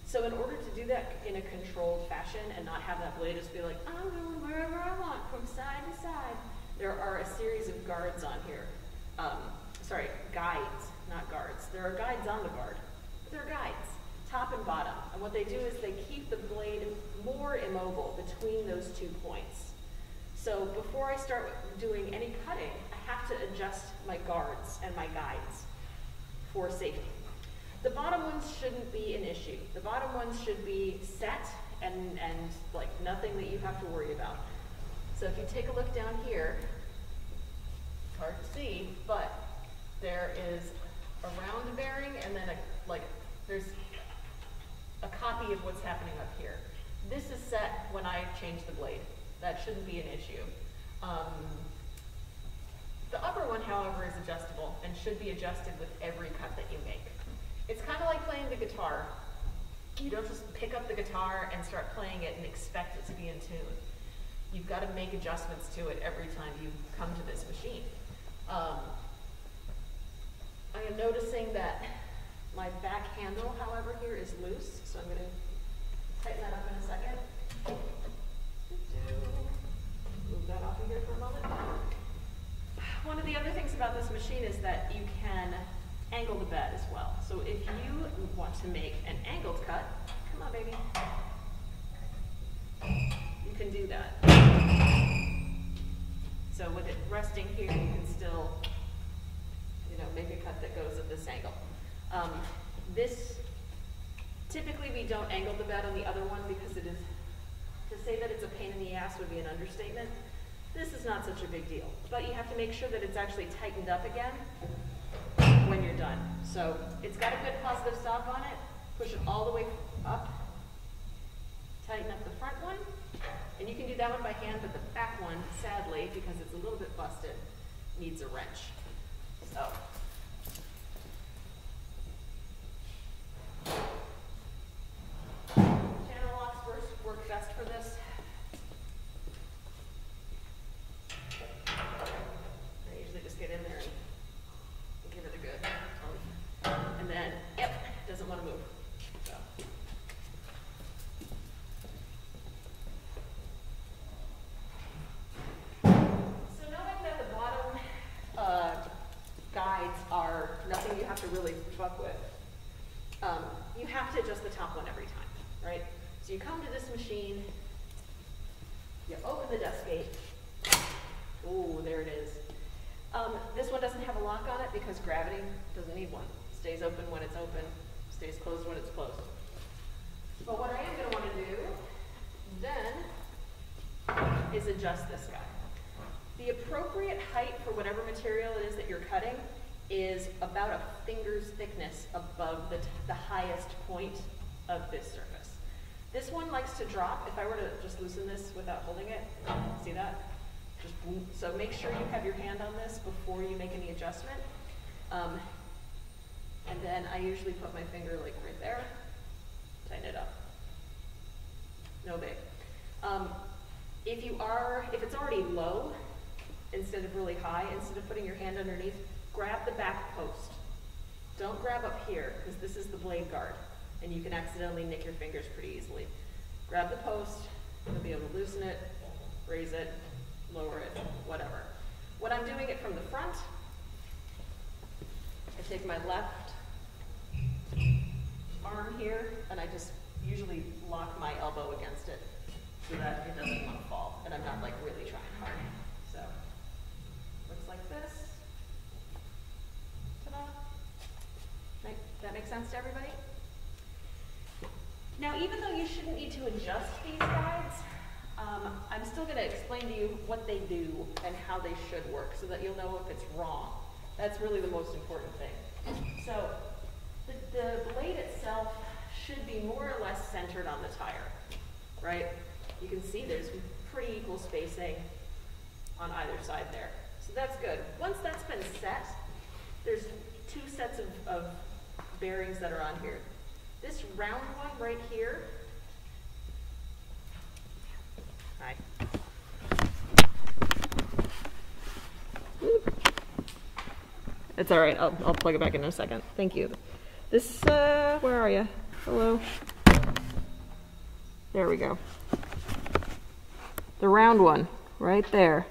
So in order to do that in a controlled fashion and not have that blade just be like, I'm going wherever I want from side to side, there are a series of guards on here. Sorry, guides, not guards. There are guides on the guard, but they're guides, top and bottom. And what they do is they keep the blade more immobile between those 2 points. So before I start doing any cutting, I have to adjust my guards and my guides for safety. The bottom ones shouldn't be an issue. The bottom ones should be set and like nothing that you have to worry about. So if you take a look down here, it's hard to see, but there is a round bearing and then there's a copy of what's happening up here. This is set when I change the blade. That shouldn't be an issue. The upper one, however, is adjustable and should be adjusted with every cut that you make. It's kind of like playing the guitar. You don't just pick up the guitar and start playing it and expect it to be in tune. You've got to make adjustments to it every time you come to this machine. I am noticing that my back handle, however, here is loose, so I'm going to tighten that up in a second. Move that off of here for a moment. One of the other things about this machine is that you can angle the bed as well. So if you want to make an angled cut, come on baby, you can do that. So with it resting here, you can still, you know, make a cut that goes at this angle. Typically we don't angle the bed on the other one because it is, to say that it's a pain in the ass would be an understatement. This is not such a big deal, but you have to make sure that it's actually tightened up again when you're done. So it's got a good positive stop on it. Push it all the way up. Tighten up the front one. And you can do that one by hand, but the back one, sadly, because it's a little bit busted, needs a wrench. So. Channel locks work best for this. I usually just get in there and give it a good, and then, yep, doesn't want to move. So. So knowing that the bottom guides are nothing you have to really fuck with, you have to adjust the top one every time, right? So you come to this machine, you open the dust gate. Ooh, there it is. This one doesn't have a lock on it because gravity doesn't need one. Stays open when it's open, stays closed when it's closed. But what I am going to want to do then is adjust this guy. The appropriate height for whatever material it is that you're cutting is about a finger's thickness above the highest point of this surface. This one likes to drop. If I were to just loosen this without holding it, see that? Just boom. So make sure you have your hand on this before you make any adjustment. And then I usually put my finger like right there, tighten it up. No big. If it's already low, instead of really high, instead of putting your hand underneath, grab the back post. Don't grab up here, because this is the blade guard, and you can accidentally nick your fingers pretty easily. Grab the post, you'll be able to loosen it, raise it, lower it, whatever. When I'm doing it from the front, I take my left arm here, and I just usually lock my elbow against it so that it doesn't want to fall, and I'm not like really trying hard. So, looks like this. Ta-da. That makes sense to everybody? Now, even though you shouldn't need to adjust these guides, I'm still going to explain to you what they do and how they should work so that you'll know if it's wrong. That's really the most important thing. So, the blade itself should be more or less centered on the tire, right? You can see there's pretty equal spacing on either side there. So that's good. Once that's been set, there's two sets of bearings that are on here. This round one right here, hi. It's all right, I'll plug it back in a second. Thank you. This, where are you? Hello. There we go. The round one, right there.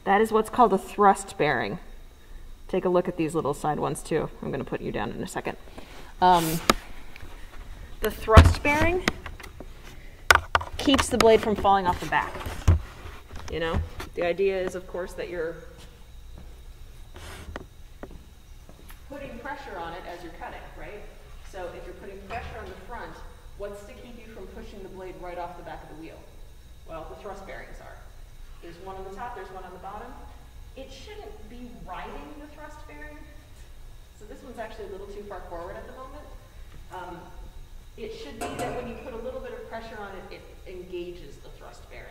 That is what's called a thrust bearing. Take a look at these little side ones too. I'm going to put you down in a second. The thrust bearing keeps the blade from falling off the back. You know, the idea is, of course, that you're putting pressure on it as you're cutting, right? So if you're putting pressure on the front, what's to keep you from pushing the blade right off the back of the wheel? Well, the thrust bearings are. There's one on the top, there's one on the bottom. It shouldn't be riding the thrust bearing. So this one's actually a little too far forward at the moment. It should be that when you put a little bit of pressure on it, it engages the thrust bearing.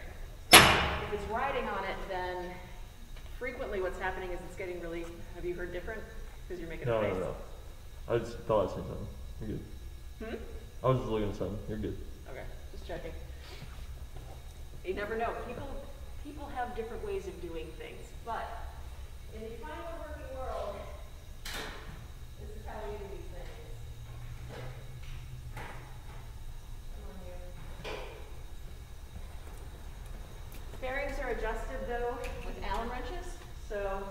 If it's riding on it, then frequently what's happening is it's getting really, have you heard different? Because you're making a face. No. I just thought I'd say something. You're good. Hmm? I was just looking at something. You're good. Okay, just checking. You never know. People have different ways of doing things, but in the final working world, this is how we do these things. Come on here. Bearings are adjusted though with Allen wrenches. So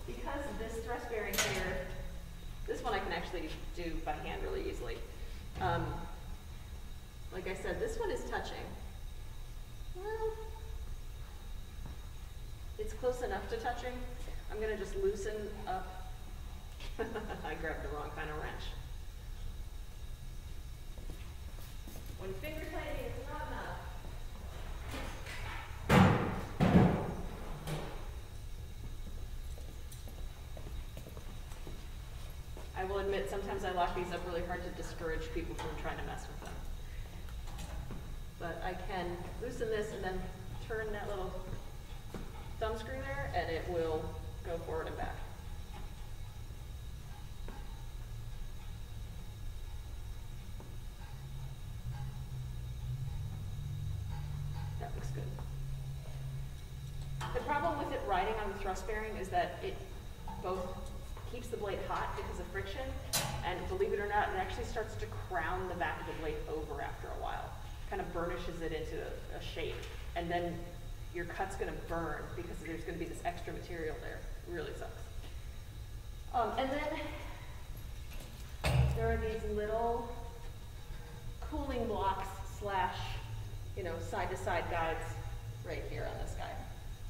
because of this thrust bearing here, this one I can actually do by hand really easily. Like I said, this one is touching. Well, it's close enough to touching. I'm going to just loosen up. I grabbed the wrong kind of wrench. When finger tightening is not enough, will admit, sometimes I lock these up really hard to discourage people from trying to mess with them. But I can loosen this and then turn that little thumb screw there, and it will go forward and back. That looks good. The problem with it riding on the thrust bearing is that it both keeps the blade hot because of friction, and believe it or not, it actually starts to crown the back of the blade over after a while. Kind of burnishes it into a shape, and then your cut's going to burn because there's going to be this extra material there. It really sucks. And then there are these little cooling blocks slash, you know, side-to-side guides right here on this guy.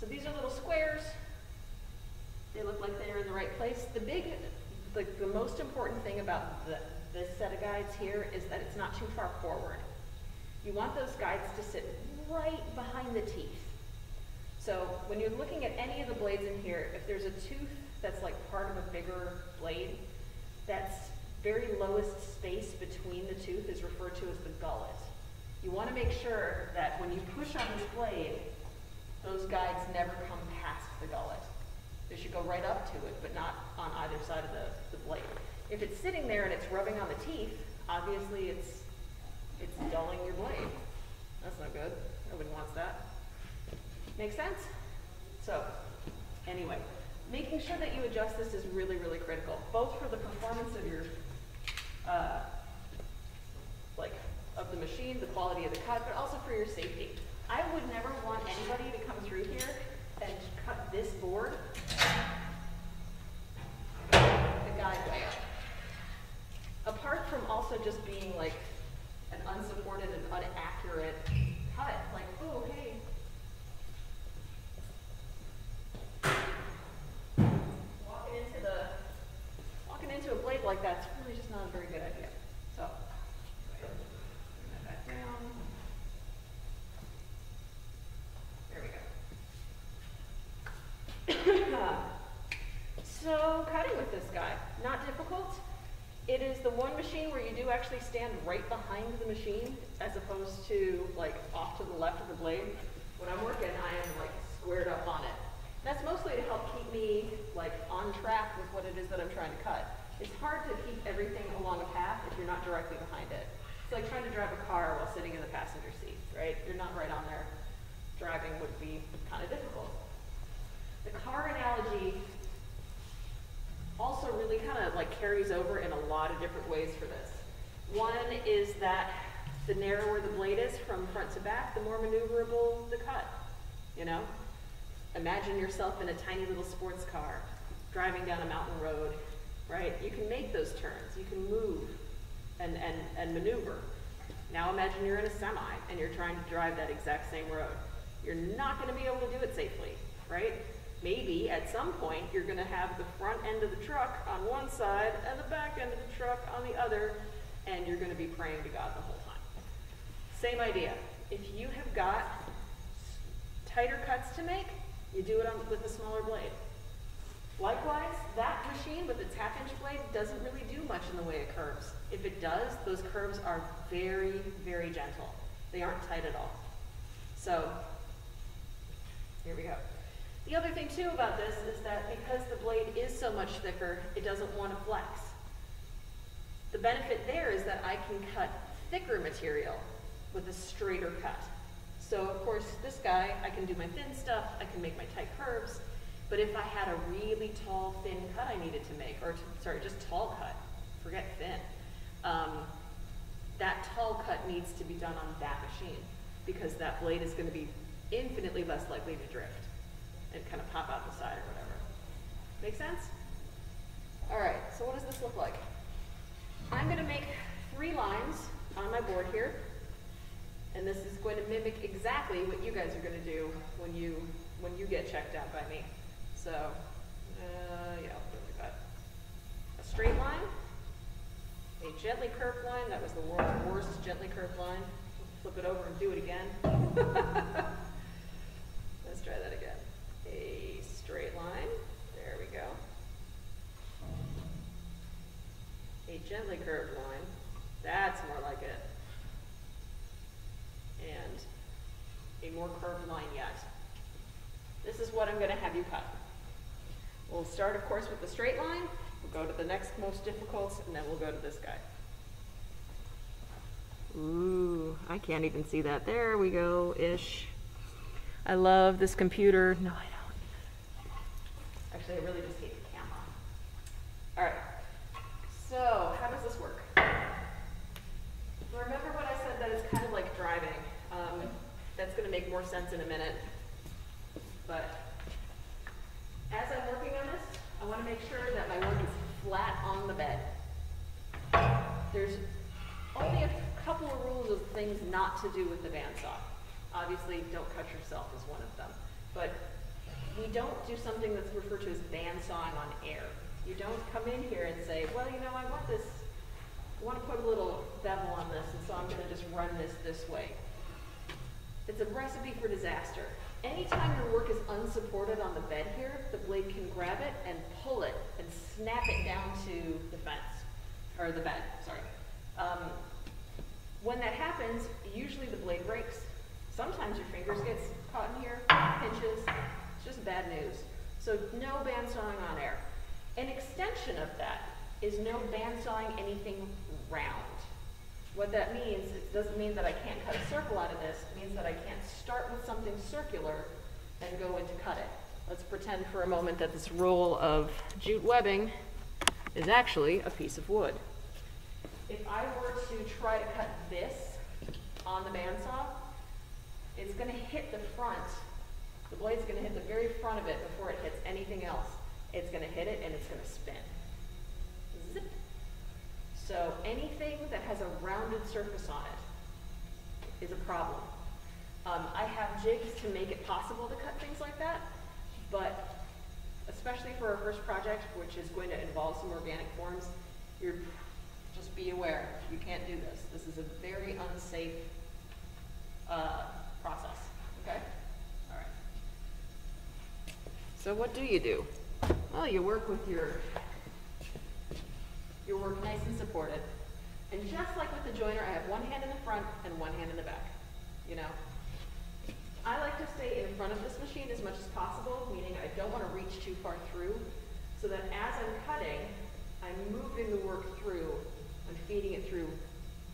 So these are little squares. They look like they're in the right place. The most important thing about this set of guides here is that it's not too far forward. You want those guides to sit right behind the teeth. So when you're looking at any of the blades in here, if there's a tooth that's like part of a bigger blade, that's very lowest space between the tooth is referred to as the gullet. You want to make sure that when you push on this blade, those guides never come past the gullet. They should go right up to it, but not on either side of the blade. If it's sitting there and it's rubbing on the teeth, obviously it's dulling your blade. That's not good. Nobody wants that. Make sense? So, anyway, making sure that you adjust this is really, really critical, both for the performance of your, of the machine, the quality of the cut, but also for your safety. I would never want anybody to come through here and cut this board the guide way up. Apart from also just being like an unsupported and inaccurate cut, like, oh, hey. Walking into a blade like that's really just not a very good idea. So, bring that back down. There we go. So, cutting with this guy, not difficult. It is the one machine where you do actually stand right behind the machine as opposed to like off to the left of the blade. When I'm working, I am like squared up on it. That's mostly to help keep me like on track with what it is that I'm trying to cut. It's hard to keep everything along a path if you're not directly behind it. It's like trying to drive a car while sitting in the passenger seat, right? You're not right on there. Driving would be kind of difficult. The car analogy also really kind of like carries over in a lot of different ways for this. One is that the narrower the blade is from front to back, the more maneuverable the cut, you know? Imagine yourself in a tiny little sports car driving down a mountain road, right? You can make those turns, you can move and maneuver. Now imagine you're in a semi and you're trying to drive that exact same road. You're not going to be able to do it safely, right? Maybe at some point you're going to have the front end of the truck on one side and the back end of the truck on the other, and you're going to be praying to God the whole time. Same idea. If you have got tighter cuts to make, you do it with a smaller blade. Likewise, that machine with its half-inch blade doesn't really do much in the way of curves. If it does, those curves are very, very gentle. They aren't tight at all. So, here we go. The other thing too about this is that because the blade is so much thicker, it doesn't want to flex. The benefit there is that I can cut thicker material with a straighter cut. So of course, this guy, I can do my thin stuff, I can make my tight curves, but if I had a really tall, thin cut I needed to make, or just tall cut, forget thin, that tall cut needs to be done on that machine because that blade is going to be infinitely less likely to drift and kind of pop out the side or whatever. Make sense? All right, so what does this look like? I'm going to make 3 lines on my board here, and this is going to mimic exactly what you guys are going to do when you get checked out by me. So, yeah, I'll put it like that. A straight line, a gently curved line. That was the world's worst gently curved line. Flip it over and do it again. Let's try that again. A straight line. There we go. gently curved line. That's more like it. And a more curved line yet. This is what I'm going to have you cut. We'll start, of course, with the straight line. We'll go to the next most difficult, and then we'll go to this guy. Ooh, I can't even see that. There we go, ish. I love this computer. No, I don't. Actually, I really just hate the camera. All right, so how does this work? Remember what I said, that it's kind of like driving. That's going to make more sense in a minute. But as I'm working on this, I want to make sure that my work is flat on the bed. There's only a couple of rules of things not to do with the bandsaw. Obviously, don't cut yourself is one of them. But we don't do something that's referred to as bandsawing on air. You don't come in here and say, well, you know, I want to put a little bevel on this, and so I'm going to just run this way. It's a recipe for disaster. Anytime your work is unsupported on the bed here, the blade can grab it and pull it and snap it down to the fence, or the bed, sorry. When that happens, usually the blade breaks. Sometimes your fingers get caught in here, pinches. It's just bad news. So no bandsawing on air. An extension of that is no bandsawing anything round. What that means, it doesn't mean that I can't cut a circle out of this. It means that I can't start with something circular and go in to cut it. Let's pretend for a moment that this roll of jute webbing is actually a piece of wood. If I were to try to cut this on the bandsaw, it's going to hit the front. The blade's going to hit the very front of it before it hits anything else. It's going to hit it and it's going to spin. Zip. So anything that has a rounded surface on it is a problem. I have jigs to make it possible to cut things like that, but especially for our first project, which is going to involve some organic forms, just be aware, you can't do this. This is a very unsafe process, okay? All right. So what do you do? Well, you work with your work nice and supported. And just like with the joiner, I have one hand in the front and one hand in the back, you know? I like to stay in front of this machine as much as possible, meaning I don't want to reach too far through, so that as I'm cutting, I'm moving the work through, I'm feeding it through,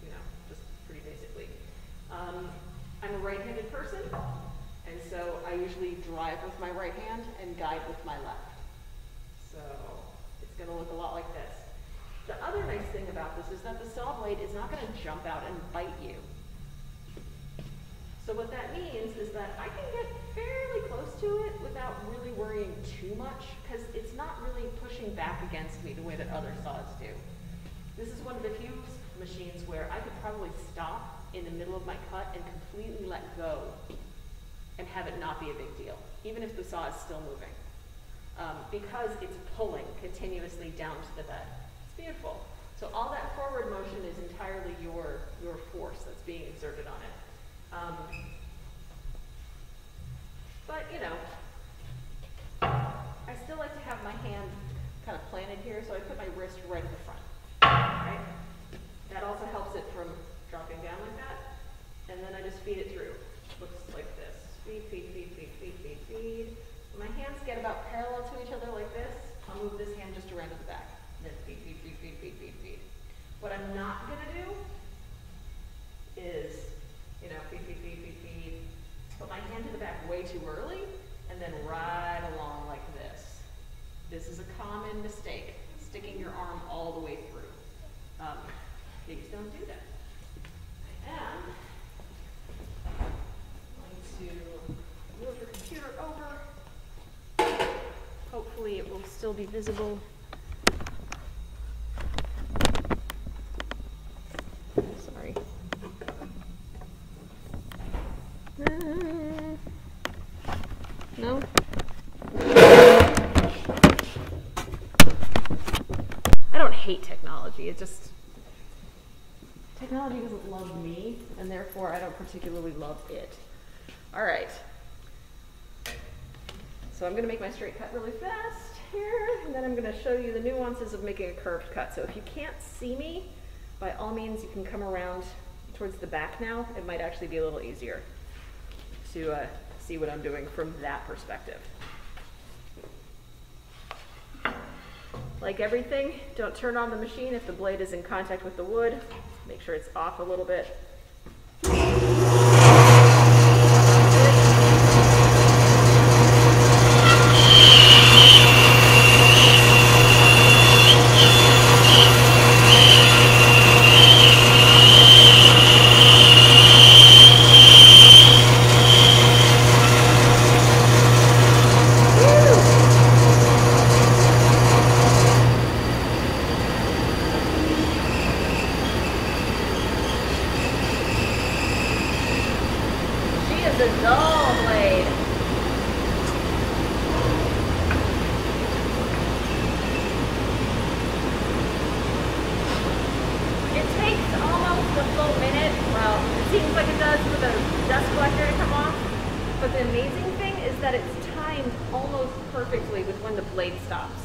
you know, just pretty basically. I'm a right-handed person, and so I usually drive with my right hand and guide with my left. So it's going to look a lot like this. The other nice thing about this is that the saw blade is not going to jump out and bite you. So what that means is that I can get fairly close to it without really worrying too much, because it's not really pushing back against me the way that other saws do. This is one of the few machines where I could probably stop in the middle of my cut and completely let go and have it not be a big deal, even if the saw is still moving, because it's pulling continuously down to the bed. It's beautiful. So all that forward motion is entirely your force that's being exerted on it. But, you know, I still like to have my hand kind of planted here, so I put my wrist right at the front, right? That also helps it from dropping down like that. And then I just feed it through. Looks like this. Feed, feed, feed, feed, feed, feed, feed. When my hands get about parallel to each other like this, I'll move this hand just around to the back. And then feed, feed, feed, feed, feed, feed, feed. What I'm not going to do is, you know, feed, feed, feed, feed, feed. Put my hand to the back way too early, and then ride along like this. This is a common mistake, sticking your arm all the way through. Please don't do that. And I'm going to move the computer over. Hopefully it will still be visible. Sorry. No? I don't hate technology, technology doesn't love me, and therefore I don't particularly love it. All right. So I'm going to make my straight cut really fast here, and then I'm going to show you the nuances of making a curved cut. So if you can't see me, by all means you can come around towards the back now. It might actually be a little easier to see what I'm doing from that perspective. Like everything, don't turn on the machine if the blade is in contact with the wood. Make sure it's off a little bit. The dull blade. It takes almost a full minute. Well, it seems like it does for the dust collector to come off. But the amazing thing is that it's timed almost perfectly with when the blade stops.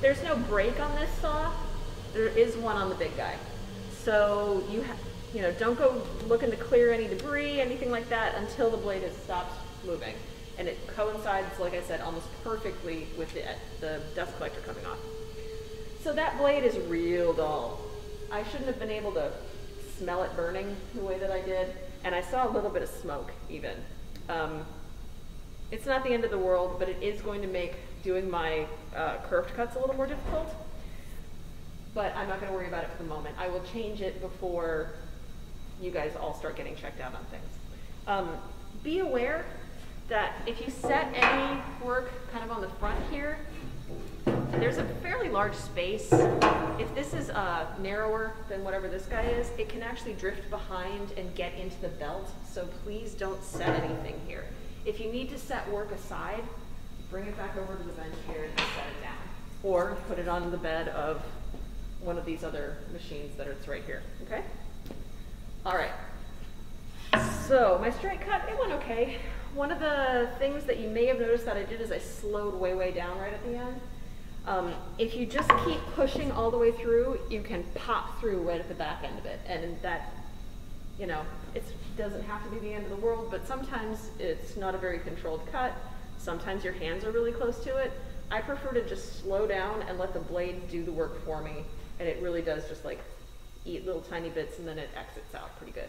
There's no brake on this saw. There is one on the big guy. So you know, don't go looking to clear any debris, anything like that, until the blade has stopped moving. And it coincides, like I said, almost perfectly with the dust collector coming off. So that blade is real dull. I shouldn't have been able to smell it burning the way that I did, and I saw a little bit of smoke even. It's not the end of the world, but it is going to make doing my curved cuts a little more difficult. But I'm not going to worry about it for the moment. I will change it before you guys all start getting checked out on things. Be aware that if you set any work kind of on the front here, there's a fairly large space. If this is narrower than whatever this guy is, it can actually drift behind and get into the belt, so please don't set anything here. If you need to set work aside, bring it back over to the bench here and set it down. Or put it on the bed of one of these other machines that it's right here, okay? All right, so my straight cut, it went okay. One of the things that you may have noticed that I did is I slowed way down right at the end. If you just keep pushing all the way through, you can pop through right at the back end of it. And that, you know, it doesn't have to be the end of the world, but sometimes it's not a very controlled cut. Sometimes your hands are really close to it. I prefer to just slow down and let the blade do the work for me. And it really does just like eat little tiny bits and then it exits out pretty good.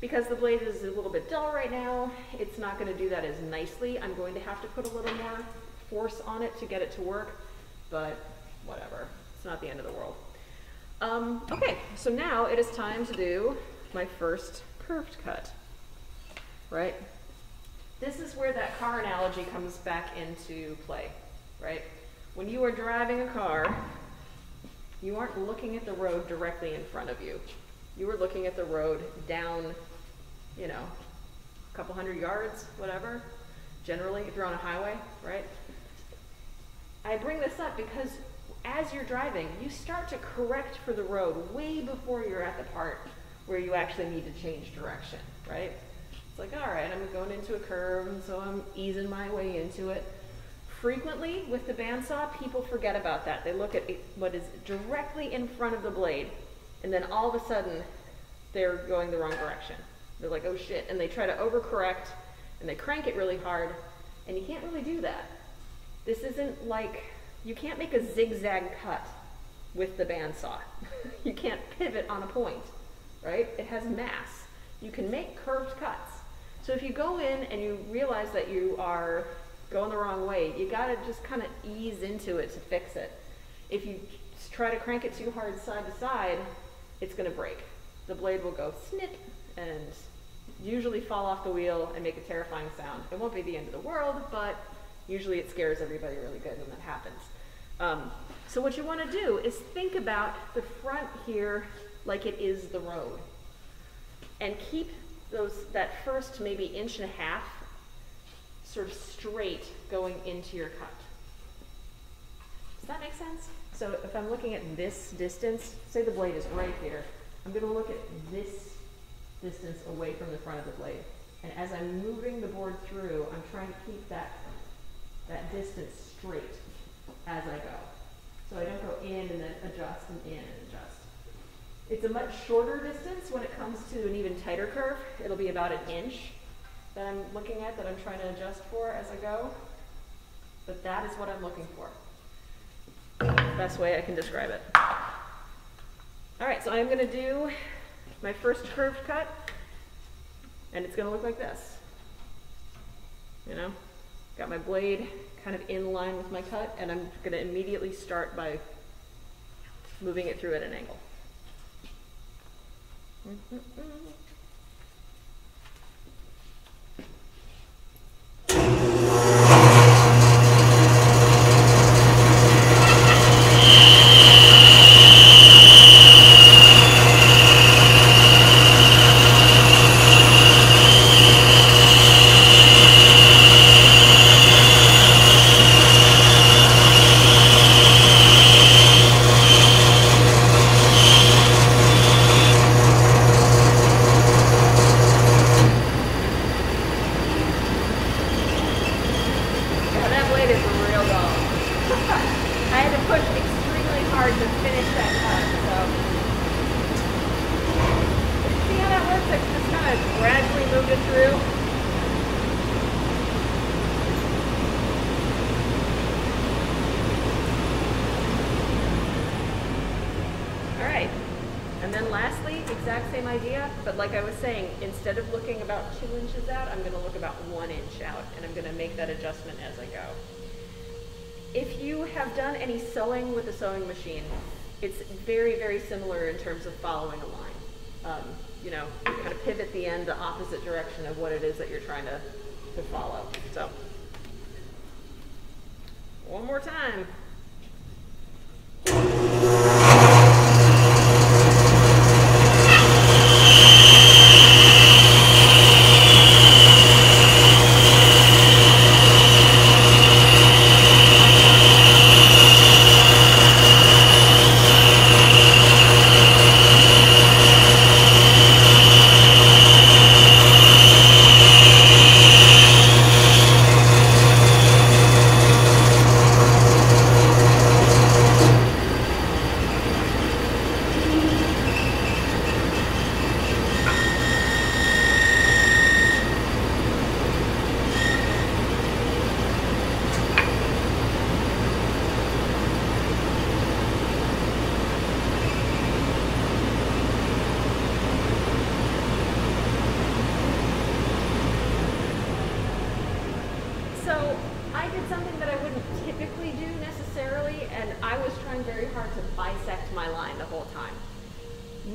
Because the blade is a little bit dull right now, it's not going to do that as nicely. I'm going to have to put a little more force on it to get it to work, but whatever, it's not the end of the world. Okay, so now it is time to do my first curved cut, right? This is where that car analogy comes back into play, right? When you are driving a car, you aren't looking at the road directly in front of you. You are looking at the road down, you know, a couple hundred yards, whatever. Generally, if you're on a highway, right? I bring this up because as you're driving, you start to correct for the road way before you're at the part where you actually need to change direction, right? It's like, all right, I'm going into a curve, and so I'm easing my way into it. Frequently, with the bandsaw, people forget about that. They look at what is directly in front of the blade, and then all of a sudden, they're going the wrong direction. They're like, oh shit, and they try to overcorrect, and they crank it really hard, and you can't really do that. This isn't like, you can't make a zigzag cut with the bandsaw. You can't pivot on a point, right? It has mass. You can make curved cuts. So if you go in and you realize that you are going the wrong way, you gotta just kind of ease into it to fix it. If you try to crank it too hard side to side, it's gonna break. The blade will go snip and usually fall off the wheel and make a terrifying sound. It won't be the end of the world, but usually it scares everybody really good when that happens. So what you want to do is think about the front here like it is the road, and keep that first maybe inch and a half sort of straight going into your cut. Does that make sense? So if I'm looking at this distance, say the blade is right here, I'm going to look at this distance away from the front of the blade. And as I'm moving the board through, I'm trying to keep that that distance straight as I go. So I don't go in and then adjust and in and adjust. It's a much shorter distance when it comes to an even tighter curve. It'll be about 1 inch that I'm looking at, that I'm trying to adjust for as I go. But that is what I'm looking for. Best way I can describe it. All right, so I'm going to do my first curved cut, and it's going to look like this. You know, got my blade kind of in line with my cut, and I'm going to immediately start by moving it through at an angle. Exact same idea, but like I was saying, instead of looking about 2 inches out, I'm going to look about 1 inch out, and I'm going to make that adjustment as I go. If you have done any sewing with a sewing machine, it's very, very similar in terms of following a line. You know, you kind of pivot the end the opposite direction of what it is that you're trying to follow. So, one more time.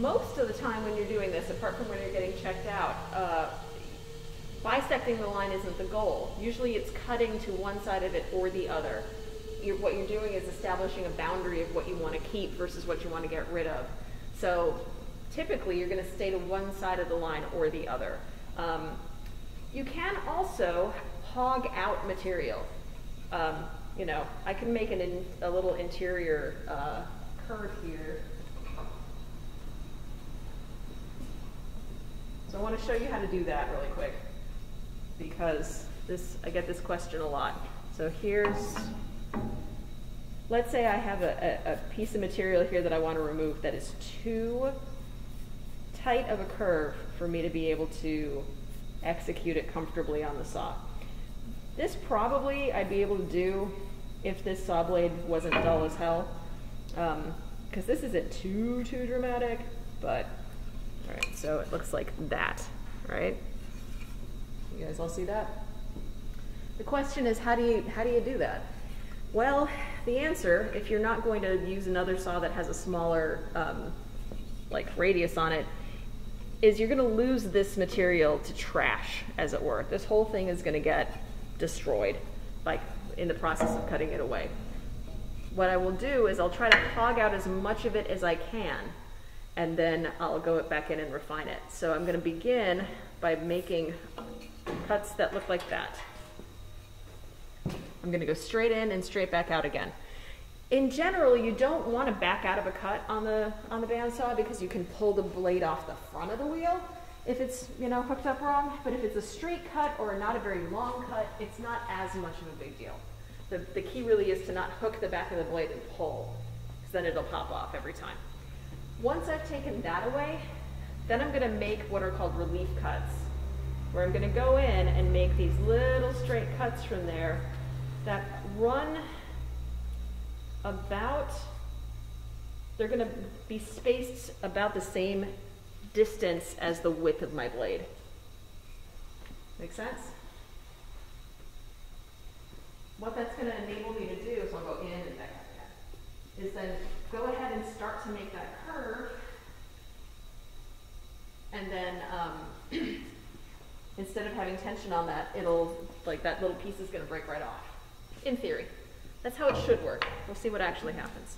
Most of the time when you're doing this, apart from when you're getting checked out, bisecting the line isn't the goal. Usually it's cutting to one side of it or the other. What you're doing is establishing a boundary of what you want to keep versus what you want to get rid of. So typically you're going to stay to one side of the line or the other. You can also hog out material. You know, I can make a little interior curve here. So I want to show you how to do that really quick, because I get this question a lot. So let's say I have a piece of material here that I want to remove that is too tight of a curve for me to be able to execute it comfortably on the saw. This probably I'd be able to do if this saw blade wasn't dull as hell, because this isn't too dramatic, but all right, so it looks like that, right? You guys all see that? The question is, how do you do that? Well, the answer, if you're not going to use another saw that has a smaller like radius on it, is you're going to lose this material to trash, as it were. This whole thing is going to get destroyed, like in the process of cutting it away. What I will do is I'll try to hog out as much of it as I can, and then I'll go back in and refine it. So I'm going to begin by making cuts that look like that. I'm going to go straight in and straight back out again. In general, you don't want to back out of a cut on the bandsaw, because you can pull the blade off the front of the wheel if it's, you know, hooked up wrong. But if it's a straight cut or not a very long cut, it's not as much of a big deal. The key really is to not hook the back of the blade and pull, because then it'll pop off every time. Once I've taken that away, then I'm gonna make what are called relief cuts, where I'm gonna go in and make these little straight cuts from there that run about, they're gonna be spaced about the same distance as the width of my blade. Make sense? What that's gonna enable me to do, so I'll go in and back up again, is then go ahead and start to make that curve, and then instead of having tension on that, it'll, like that little piece is gonna break right off. In theory. That's how it should work. We'll see what actually happens.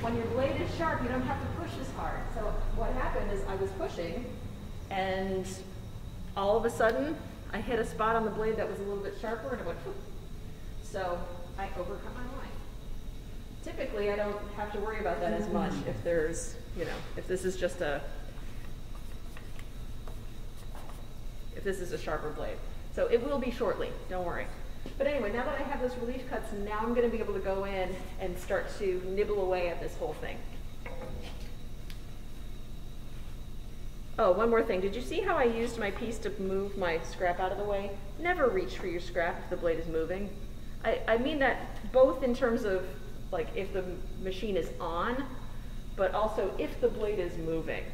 When your blade is sharp, you don't have to push as hard. So what happened is I was pushing, and all of a sudden, I hit a spot on the blade that was a little bit sharper, and it went, whoop. So I overcut my line. Typically, I don't have to worry about that as much if there's, you know, if this is just a, if this is a sharper blade. So it will be shortly, don't worry. But anyway, now that I have those relief cuts, now I'm going to be able to go in and start to nibble away at this whole thing. Oh, one more thing. Did you see how I used my piece to move my scrap out of the way? Never reach for your scrap if the blade is moving. I mean that both in terms of like if the machine is on, but also if the blade is moving.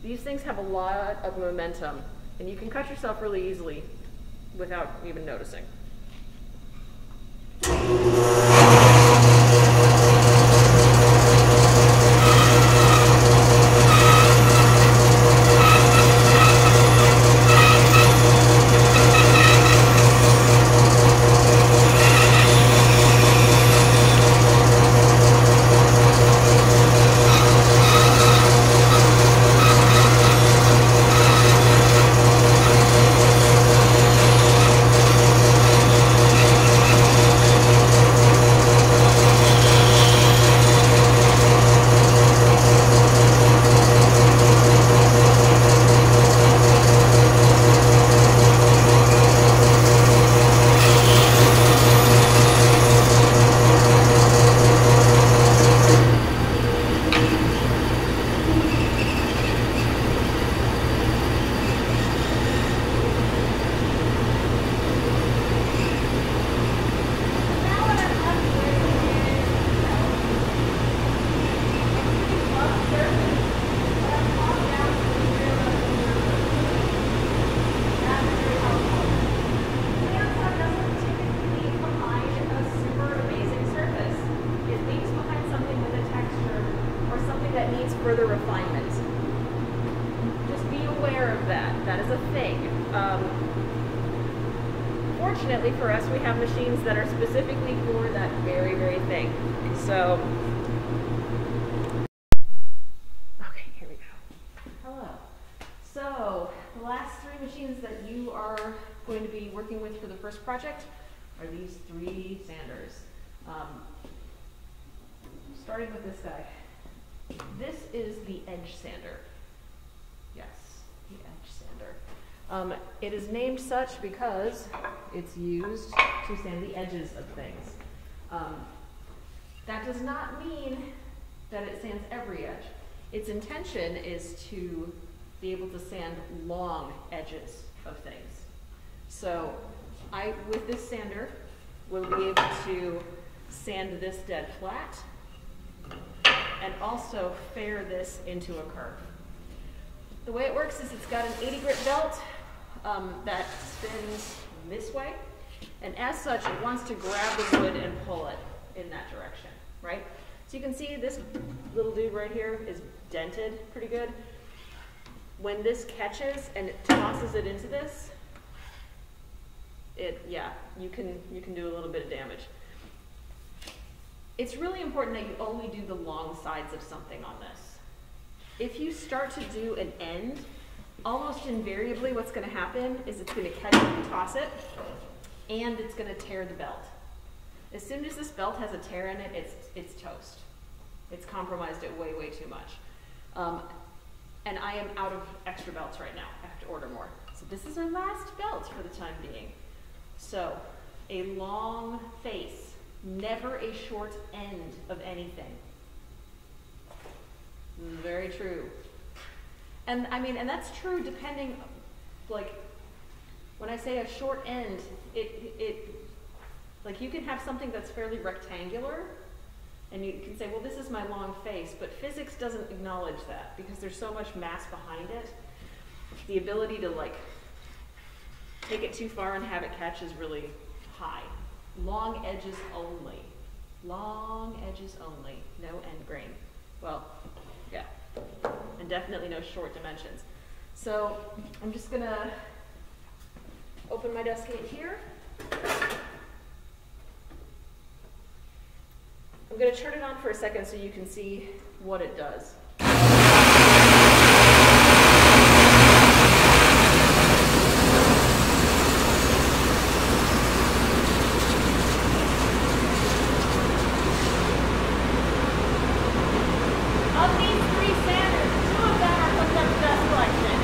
These things have a lot of momentum, and you can cut yourself really easily without even noticing. Further refinement. Just be aware of that. That is a thing. Fortunately for us, we have machines that are specifically for that very, very thing. So, okay, here we go. Hello. So, the last 3 machines that you are going to be working with for the first project are these 3 sanders. Starting with this guy. This is the edge sander. Yes, the edge sander. It is named such because it's used to sand the edges of things. That does not mean that it sands every edge. Its intention is to be able to sand long edges of things. So with this sander, we'll be able to sand this dead flat and also fair this into a curve. The way it works is it's got an 80 grit belt that spins this way, and as such it wants to grab the wood and pull it in that direction, right? So you can see this little dude right here is dented pretty good. When this catches and it tosses it into this, you can do a little bit of damage. It's really important that you only do the long sides of something on this. If you start to do an end, almost invariably what's going to happen is it's going to catch it and toss it, and it's going to tear the belt. As soon as this belt has a tear in it, it's toast. It's compromised it way, way too much. And I am out of extra belts right now. I have to order more. So this is our last belt for the time being. So a long face, never a short end of anything. Very true. And I mean, and that's true depending, like, when I say a short end, like you can have something that's fairly rectangular, and you can say, well, this is my long face, but physics doesn't acknowledge that because there's so much mass behind it. The ability to like take it too far and have it catch is really high. Long edges only. Long edges only. No end grain. Well, yeah. And definitely no short dimensions. So I'm just gonna open my desk gate here. I'm going to turn it on for a second so you can see what it does. Of these 3 sanders, 2 of them are hooked up to dust collection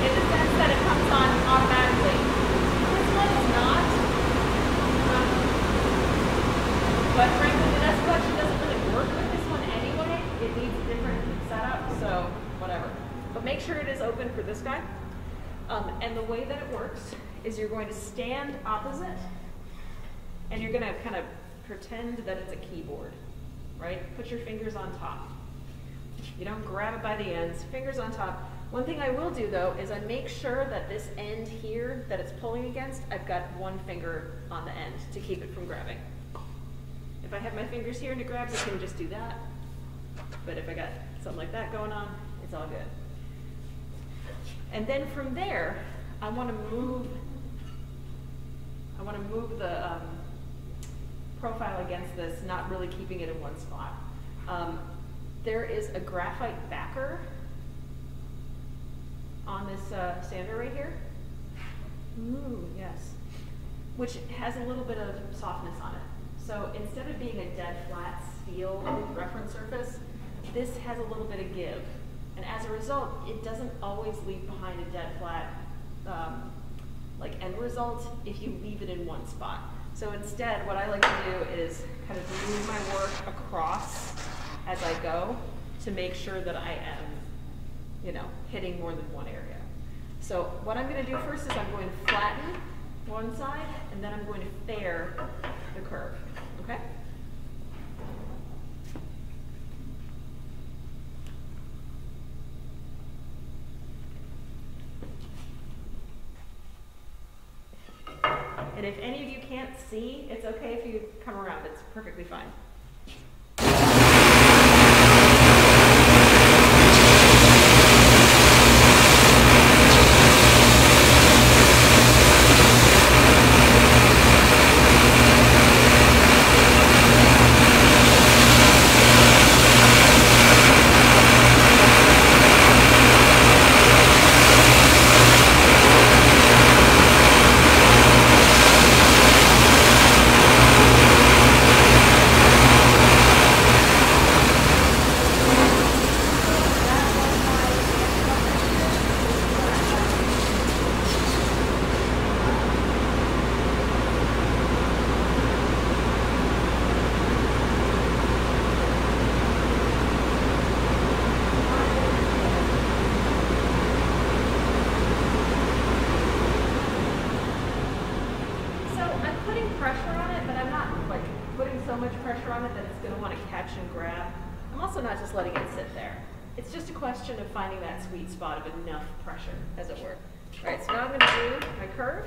in the sense that it comes on automatically. This one is not. But frankly, the dust collection doesn't really work with this one anyway. It needs a different setup, so whatever. But make sure it is open for this guy. And the way that it works is you're going to stand opposite, and you're going to kind of pretend that it's a keyboard, right? Put your fingers on top. You don't grab it by the ends, fingers on top. One thing I will do though is I make sure that this end here that it's pulling against, I've got 1 finger on the end to keep it from grabbing. If I have my fingers here and it grabs, I can just do that. But if I got something like that going on, it's all good. And then from there, I want to move the profile against this, not really keeping it in one spot. There is a graphite backer on this sander right here. Ooh, yes. Which has a little bit of softness on it. So instead of being a dead flat steel reference surface, this has a little bit of give. And as a result, it doesn't always leave behind a dead flat like end result if you leave it in one spot. So instead, what I like to do is kind of move my work across as I go to make sure that I am, you know, hitting more than one area. So what I'm going to do first is I'm going to flatten one side, and then I'm going to fair the curve, okay? And if any of you can't see, it's okay if you come around, it's perfectly fine. pressure on it, but I'm not like putting so much pressure on it that it's going to want to catch and grab. I'm also not just letting it sit there. It's just a question of finding that sweet spot of enough pressure, as it were. All right, so now I'm going to do my curve.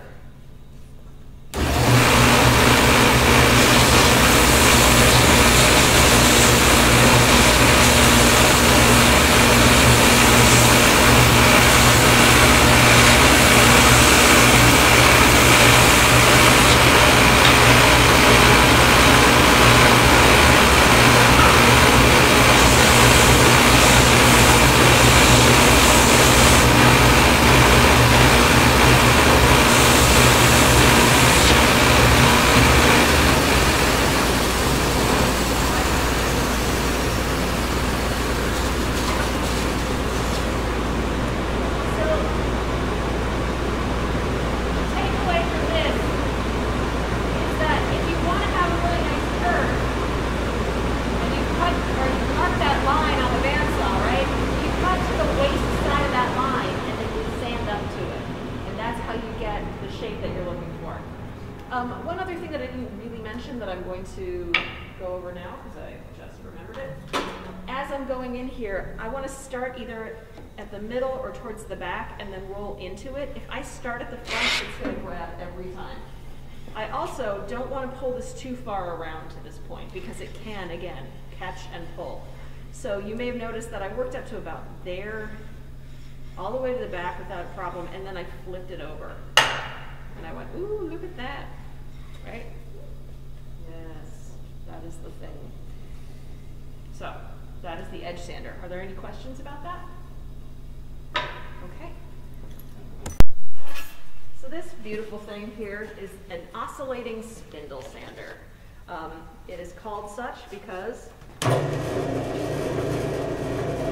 One other thing that I didn't really mention that I'm going to go over now, because I just remembered it. As I'm going in here, I want to start either at the middle or towards the back and then roll into it. If I start at the front, it's going to grab every time. I also don't want to pull this too far around to this point because it can, again, catch and pull. So you may have noticed that I worked up to about there, all the way to the back without a problem, and then I flipped it over. And I went, ooh, look at that, right? Yes, that is the thing. So, that is the edge sander. Are there any questions about that? Okay. So this beautiful thing here is an oscillating spindle sander. It is called such because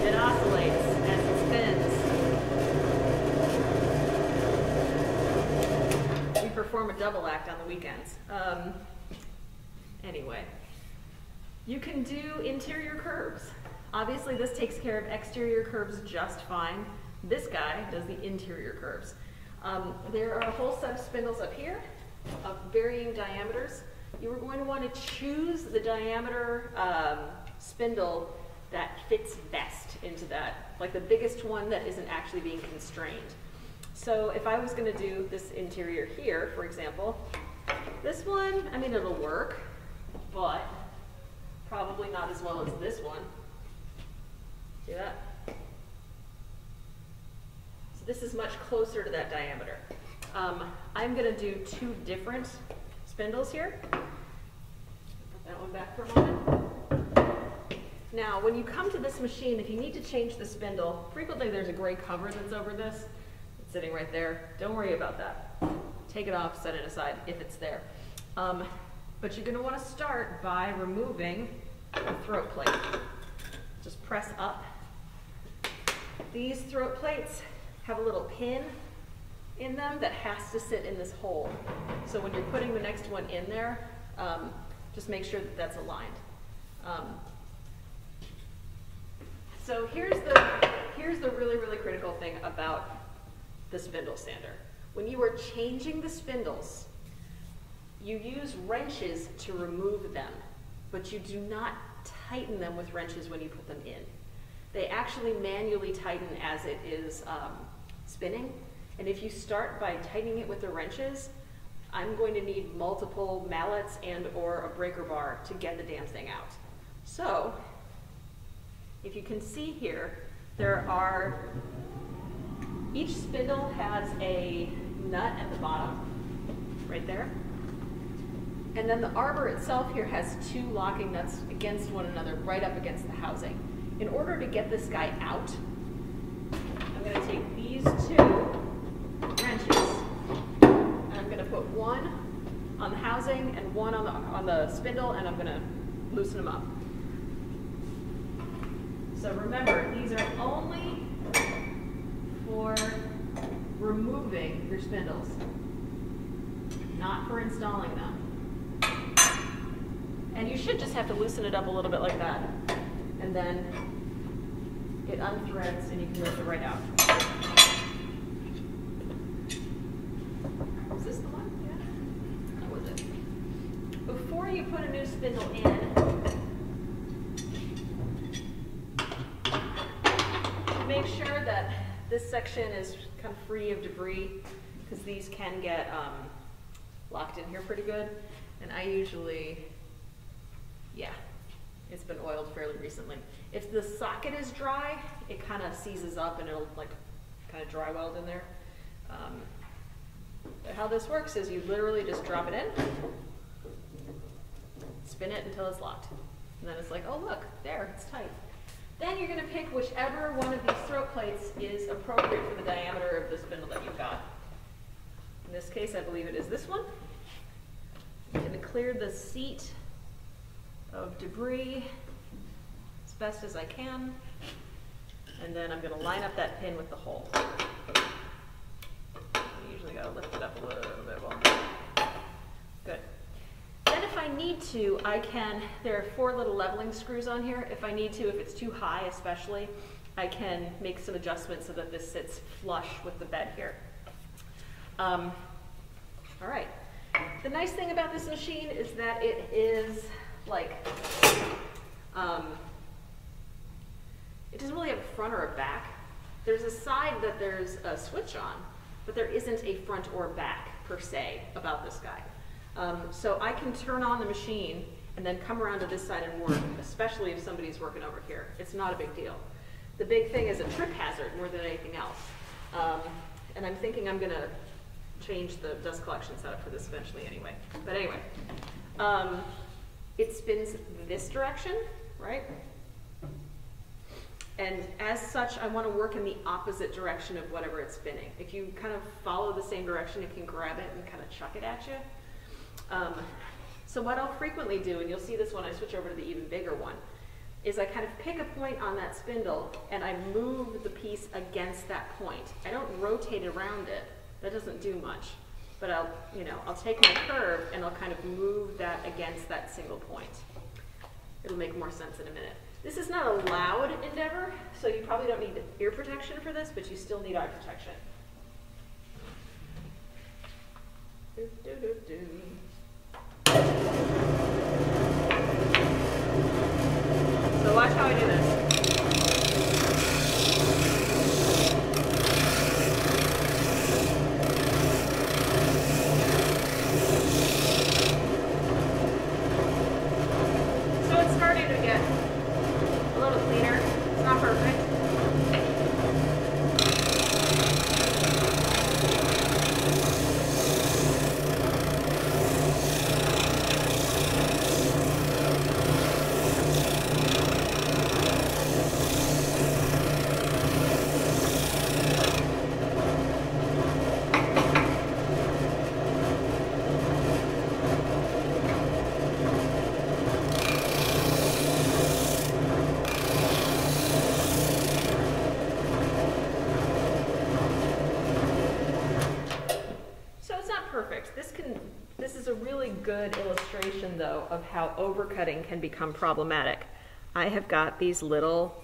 it oscillates as it spins. Perform a double act on the weekends. Anyway, you can do interior curves. Obviously this takes care of exterior curves just fine. This guy does the interior curves. There are a whole set of spindles up here of varying diameters. You are going to want to choose the diameter spindle that fits best into that, like the biggest one that isn't actually being constrained. So if I was going to do this interior here, for example, this one, I mean, it'll work, but probably not as well as this one. See that? So this is much closer to that diameter. I'm going to do two different spindles here. Put that one back for a moment. Now, when you come to this machine, if you need to change the spindle, frequently there's a gray cover that's over this. Sitting right there. Don't worry about that. Take it off, set it aside if it's there. But you're going to want to start by removing the throat plate. Just press up. These throat plates have a little pin in them that has to sit in this hole. So when you're putting the next one in there, just make sure that that's aligned. So here's the really, really critical thing about the spindle sander. When you are changing the spindles, you use wrenches to remove them, but you do not tighten them with wrenches when you put them in. They actually manually tighten as it is spinning, and if you start by tightening it with the wrenches, I'm going to need multiple mallets and or a breaker bar to get the damn thing out. So, if you can see here, there are each spindle has a nut at the bottom, right there. And then the arbor itself here has two locking nuts against one another, right up against the housing. In order to get this guy out, I'm going to take these two wrenches, and I'm going to put one on the housing and one on the spindle, and I'm going to loosen them up. So remember, these are only for removing your spindles, not for installing them. And you should just have to loosen it up a little bit like that. And then it unthreads and you can lift it right out. Is this the one? Yeah. That was it. you put a new spindle in, make sure that this section is kind of free of debris, because these can get locked in here pretty good. And I usually, yeah, it's been oiled fairly recently. If the socket is dry, it kind of seizes up and it'll like kind of dry weld in there. But how this works is you literally just drop it in, spin it until it's locked. And then it's like, oh look, there, it's tight. Then you're gonna pick whichever one of these throat plates is appropriate for the diameter of the spindle that you've got. In this case, I believe it is this one. I'm gonna clear the seat of debris as best as I can. And then I'm gonna line up that pin with the hole. You usually gotta lift it up a little bit more. Good. Then if I need to, I can, there are 4 little leveling screws on here. If I need to, if it's too high especially, I can make some adjustments so that this sits flush with the bed here. All right. The nice thing about this machine is that it is like, it doesn't really have a front or a back. There's a side that there's a switch on, but there isn't a front or back per se about this guy. So I can turn on the machine and then come around to this side and work, especially if somebody's working over here. It's not a big deal. The big thing is a trip hazard more than anything else. And I'm thinking I'm gonna change the dust collection setup for this eventually anyway. But anyway, it spins this direction, right? And as such, I want to work in the opposite direction of whatever it's spinning. If you kind of follow the same direction, it can grab it and kind of chuck it at you. So what I'll frequently do, and you'll see this when I switch over to the even bigger one, is I kind of pick a point on that spindle and I move the piece against that point. I don't rotate around it. That doesn't do much. But I'll take my curve and I'll kind of move that against that single point. It'll make more sense in a minute. This is not a loud endeavor, so you probably don't need ear protection for this, but you still need eye protection. Do, do, do, do. So watch how I do this. So it's starting to get a little cleaner. It's not perfect. This is a really good illustration, though, of how overcutting can become problematic. I have got these little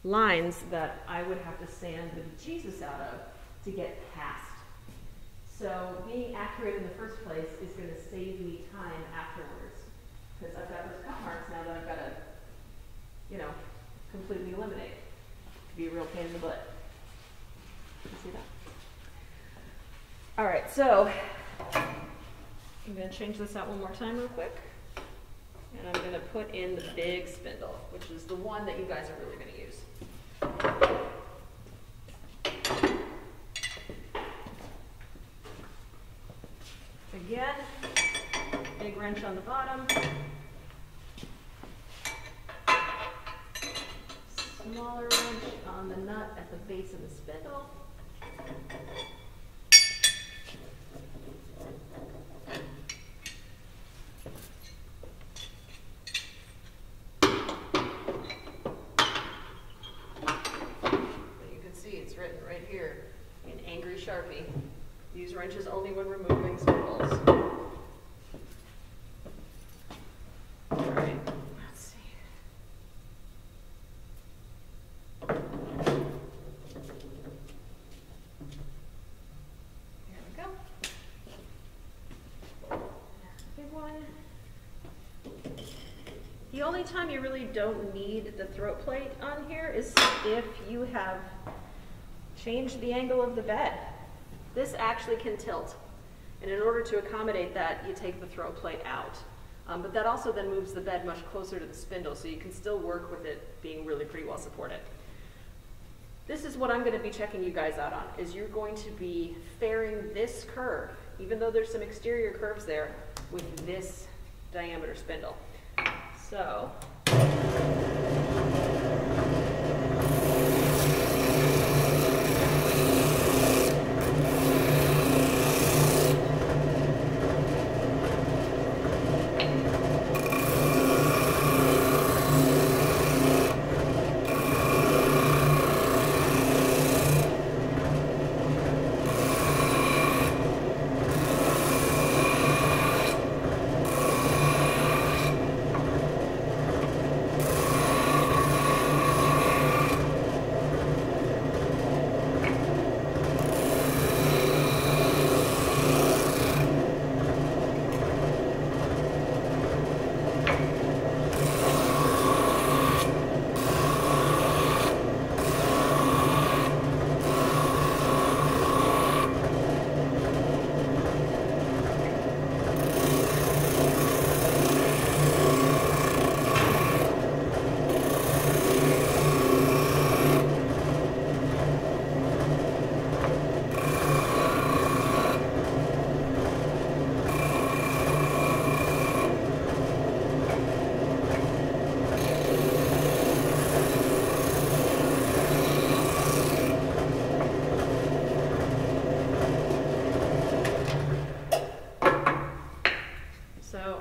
lines that I would have to sand the Jesus out of to get past. So being accurate in the first place is going to save me time afterwards, because I've got those cut marks now that I've got to, completely eliminate. It could be a real pain in the butt. You see that? All right, so I'm going to change this out one more time real quick. And I'm going to put in the big spindle, which is the one that you guys are really going to use. Again, big wrench on the bottom. Smaller wrench on the nut at the base of the spindle. Written right here in angry Sharpie. Use wrenches only when removing spindles. All right, let's see. There we go. Big one. The only time you really don't need the throat plate on here is if you have changed the angle of the bed. This actually can tilt. And in order to accommodate that, you take the throat plate out. But that also then moves the bed much closer to the spindle, so you can still work with it being really pretty well supported. This is what I'm going to be checking you guys out on, is you're going to be fairing this curve, even though there's some exterior curves there, with this diameter spindle. So,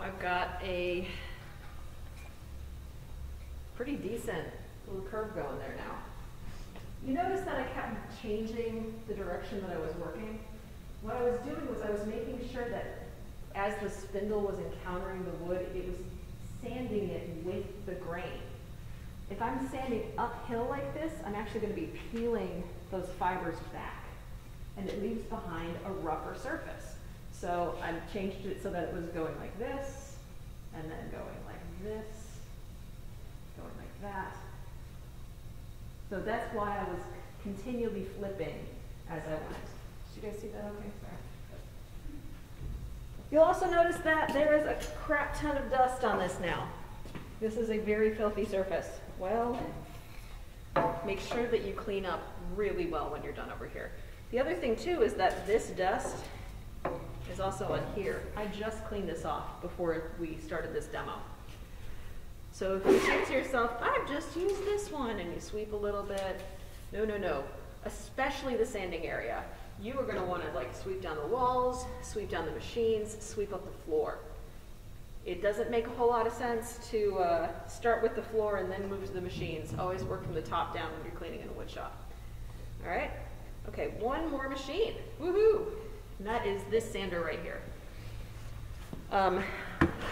I've got a pretty decent little curve going there now. You notice that I kept changing the direction that I was working. What I was doing was I was making sure that as the spindle was encountering the wood, it was sanding it with the grain. If I'm sanding uphill like this, I'm actually going to be peeling those fibers back, and it leaves behind a rougher surface. So I changed it so that it was going like this, and then going like this, going like that. So that's why I was continually flipping as I went. Did you guys see that okay? Sorry. You'll also notice that there is a crap ton of dust on this now. This is a very filthy surface. Well, make sure that you clean up really well when you're done over here. The other thing too is that this dust is also on here. I just cleaned this off before we started this demo. So if you think to yourself, I've just used this one, and you sweep a little bit, no, no, no. Especially the sanding area. You are gonna wanna like sweep down the walls, sweep down the machines, sweep up the floor. It doesn't make a whole lot of sense to start with the floor and then move to the machines. Always work from the top down when you're cleaning in a wood shop. All right? Okay, one more machine. Woohoo! And that is this sander right here.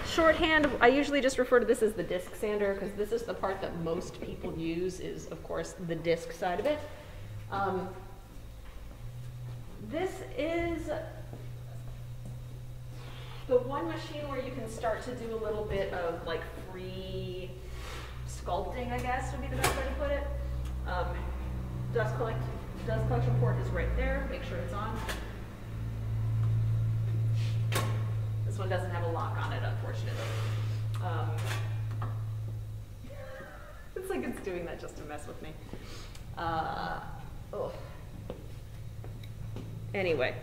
Shorthand, I usually just refer to this as the disc sander because this is the part that most people use, is of course the disc side of it. This is the one machine where you can start to do a little bit of like free sculpting, I guess would be the best way to put it. Dust collection port is right there. Make sure it's on. This one doesn't have a lock on it, unfortunately. It's like it's doing that just to mess with me. Oh. Anyway,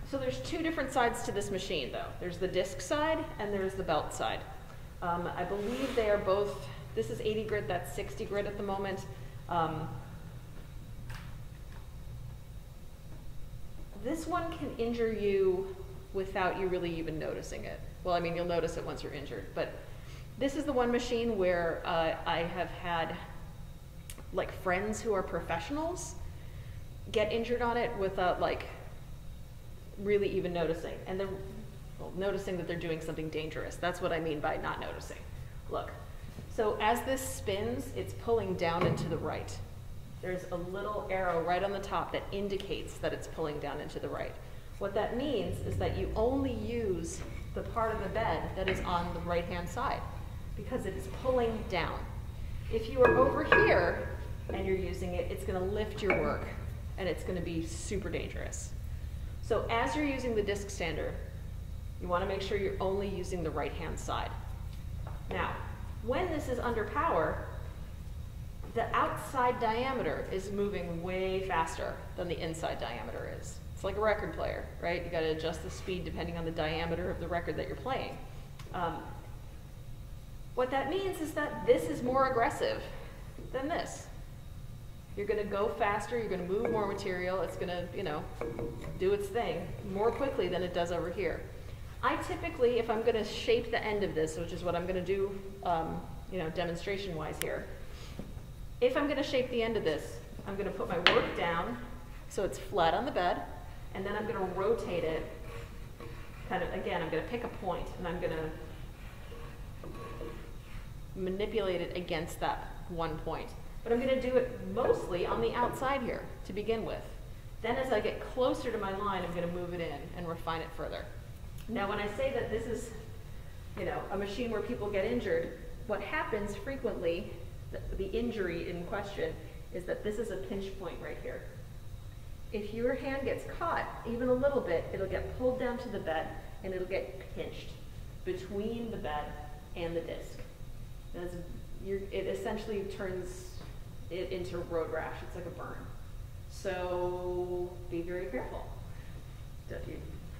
so there's two different sides to this machine, though. There's the disc side and there's the belt side. I believe they are both, this is 80 grit, that's 60 grit at the moment. This one can injure you without you really even noticing it. Well, I mean, you'll notice it once you're injured, but this is the one machine where I have had like friends who are professionals get injured on it without like really even noticing. And they're noticing that they're doing something dangerous. That's what I mean by not noticing. Look, so as this spins, it's pulling down and to the right. There's a little arrow right on the top that indicates that it's pulling down and to the right. What that means is that you only use the part of the bed that is on the right-hand side, because it is pulling down. If you are over here and you're using it, it's going to lift your work and it's going to be super dangerous. So as you're using the disc sander, you want to make sure you're only using the right-hand side. Now, when this is under power, the outside diameter is moving way faster than the inside diameter is. It's like a record player, right? You got to adjust the speed depending on the diameter of the record that you're playing. What that means is that this is more aggressive than this. You're going to go faster, you're going to move more material, it's going to, you know, do its thing more quickly than it does over here. I typically, if I'm going to shape the end of this, which is what I'm going to do, you know, demonstration-wise here, if I'm going to shape the end of this, I'm going to put my work down so it's flat on the bed, and then I'm going to rotate it, kind of, again, I'm going to pick a point, and I'm going to manipulate it against that one point. But I'm going to do it mostly on the outside here to begin with. Then as I get closer to my line, I'm going to move it in and refine it further. Now when I say that this is, you know, a machine where people get injured, what happens frequently, the injury in question, is that this is a pinch point right here. If your hand gets caught even a little bit, it'll get pulled down to the bed and it'll get pinched between the bed and the disc. It essentially turns it into road rash. It's like a burn. So be very careful.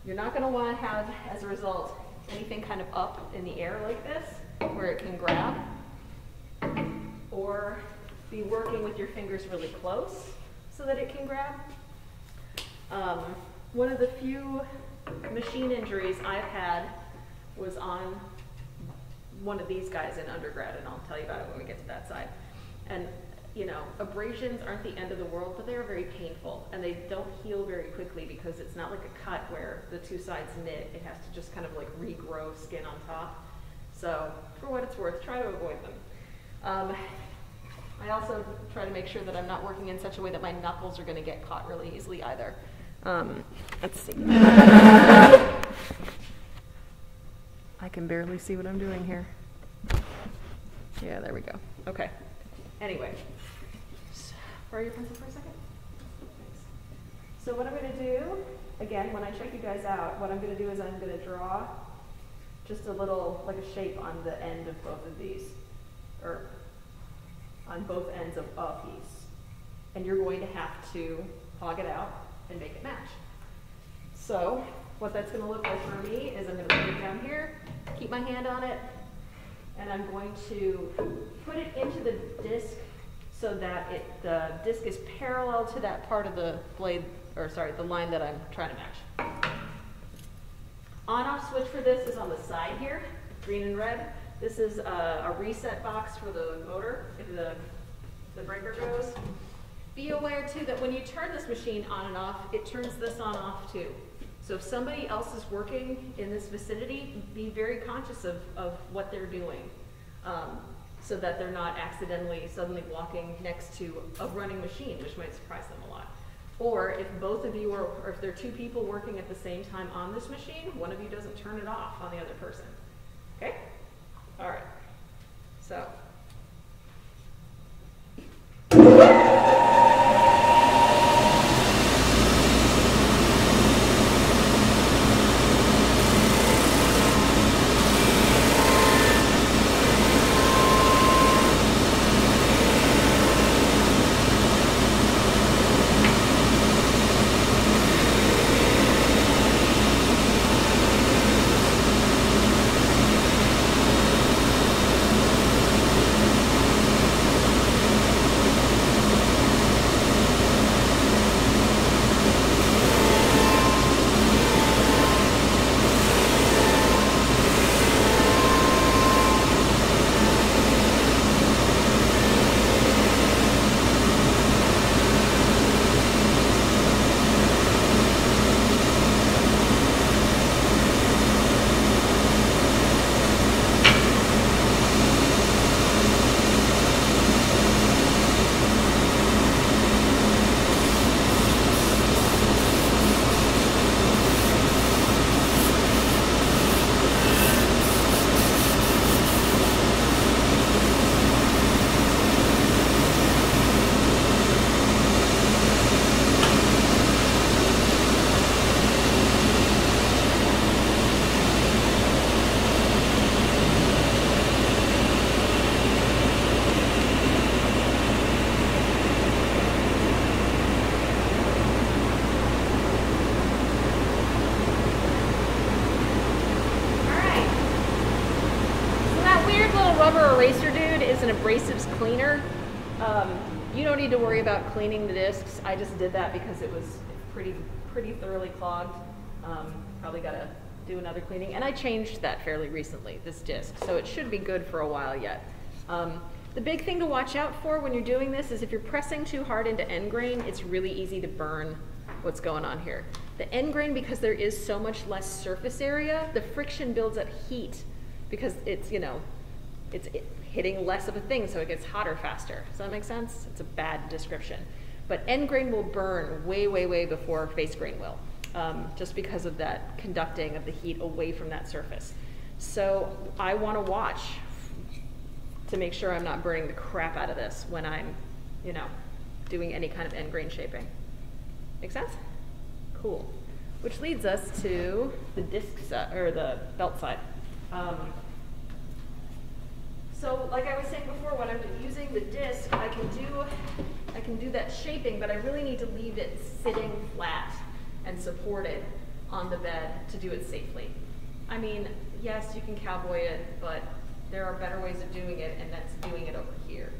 You're not going to want to have, as a result, anything kind of up in the air like this where it can grab, or be working with your fingers really close so that it can grab. One of the few machine injuries I've had was on one of these guys in undergrad, and I'll tell you about it when we get to that side. And you know, abrasions aren't the end of the world, but they're very painful, and they don't heal very quickly because it's not like a cut where the two sides knit. It has to just kind of like regrow skin on top. So for what it's worth, try to avoid them. I also try to make sure that I'm not working in such a way that my knuckles are going to get caught really easily either. Let's see. I can barely see what I'm doing here. Yeah, there we go. Okay. Anyway, borrow your pencil for a second. Thanks. So what I'm going to do, again, when I check you guys out, what I'm going to do is I'm going to draw just a little, like a shape on the end of both of these, or on both ends of a piece. And you're going to have to hog it out and make it match. So what that's going to look like for me is I'm going to put it down here, keep my hand on it, and I'm going to put it into the disc so that the disc is parallel to that part of the blade, or sorry, the line that I'm trying to match. On-off switch for this is on the side here, green and red. This is a reset box for the motor if the breaker goes. Be aware too that when you turn this machine on and off, it turns this on off too. So if somebody else is working in this vicinity, be very conscious of what they're doing, so that they're not accidentally suddenly walking next to a running machine, which might surprise them a lot. Or if both of you or if there are two people working at the same time on this machine, one of you doesn't turn it off on the other person. Okay? All right. So. it's an abrasives cleaner. You don't need to worry about cleaning the discs. I just did that because it was pretty thoroughly clogged. Probably got to do another cleaning. And I changed that fairly recently, this disc, so it should be good for a while yet. The big thing to watch out for when you're doing this is if you're pressing too hard into end grain, it's really easy to burn what's going on here. The end grain, because there is so much less surface area, the friction builds up heat because it's, you know, it's hitting less of a thing, so it gets hotter faster. Does that make sense? It's a bad description. But end grain will burn way, way, way before face grain will, just because of that conducting of the heat away from that surface. So I want to watch to make sure I'm not burning the crap out of this when I'm, you know, doing any kind of end grain shaping. Make sense? Cool. Which leads us to the disc side, or the belt side. So like I was saying before, when I'm using the disc, I can do that shaping, but I really need to leave it sitting flat and supported on the bed to do it safely. I mean, yes, you can cowboy it, but there are better ways of doing it, and that's doing it over here.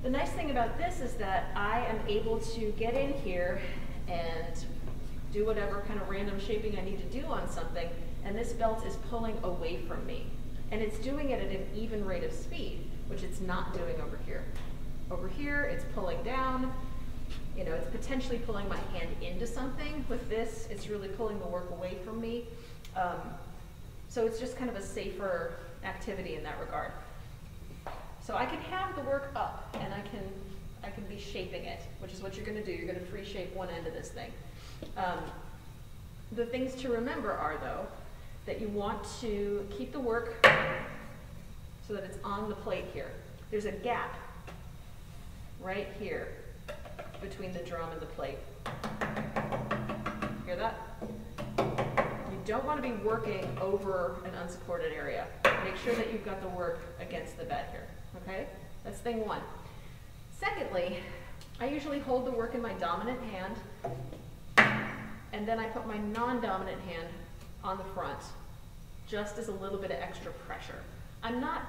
The nice thing about this is that I am able to get in here and do whatever kind of random shaping I need to do on something, and this belt is pulling away from me. And it's doing it at an even rate of speed, which it's not doing over here. Over here, it's pulling down. You know, it's potentially pulling my hand into something. With this, it's really pulling the work away from me. So it's just kind of a safer activity in that regard. So I can have the work up, and I can be shaping it, which is what you're going to do. You're going to free shape one end of this thing. The things to remember are, though, that you want to keep the work so that it's on the plate here. There's a gap right here between the drum and the plate. Hear that? You don't want to be working over an unsupported area. Make sure that you've got the work against the bed here, okay? That's thing one. Secondly, I usually hold the work in my dominant hand, and then I put my non-dominant hand on the front, just as a little bit of extra pressure. I'm not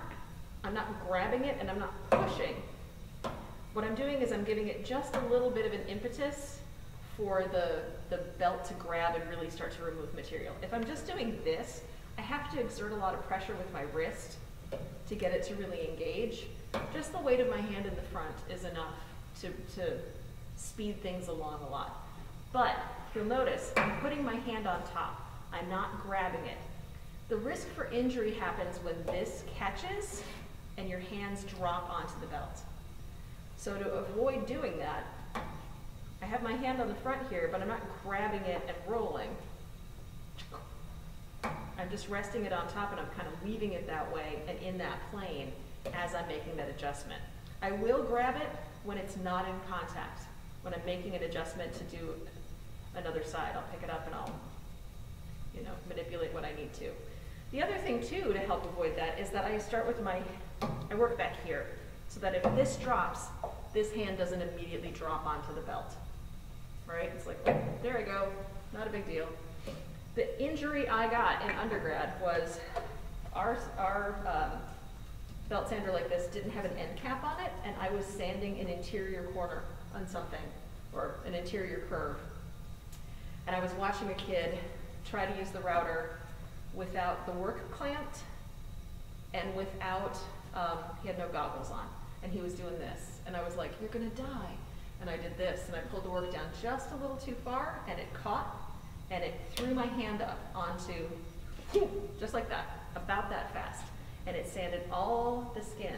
grabbing it and I'm not pushing. What I'm doing is I'm giving it just a little bit of an impetus for the belt to grab and really start to remove material. If I'm just doing this, I have to exert a lot of pressure with my wrist to get it to really engage. Just the weight of my hand in the front is enough to speed things along a lot. But you'll notice I'm putting my hand on top. I'm not grabbing it. The risk for injury happens when this catches and your hands drop onto the belt. So to avoid doing that, I have my hand on the front here, but I'm not grabbing it and rolling. I'm just resting it on top, and I'm kind of leaving it that way and in that plane as I'm making that adjustment. I will grab it when it's not in contact. When I'm making an adjustment to do another side, I'll pick it up and I'll, you know, manipulate what I need to. The other thing too to help avoid that is that I start with I work back here, so that if this drops, this hand doesn't immediately drop onto the belt, right? It's like, oh, there I go, not a big deal. The injury I got in undergrad was our belt sander like this didn't have an end cap on it, and I was sanding an interior corner on something, or an interior curve. And I was watching a kid try to use the router without the work clamped and without, he had no goggles on, and he was doing this. And I was like, you're gonna die. And I did this, and I pulled the work down just a little too far, and it caught, and it threw my hand up onto, just like that, about that fast. And it sanded all the skin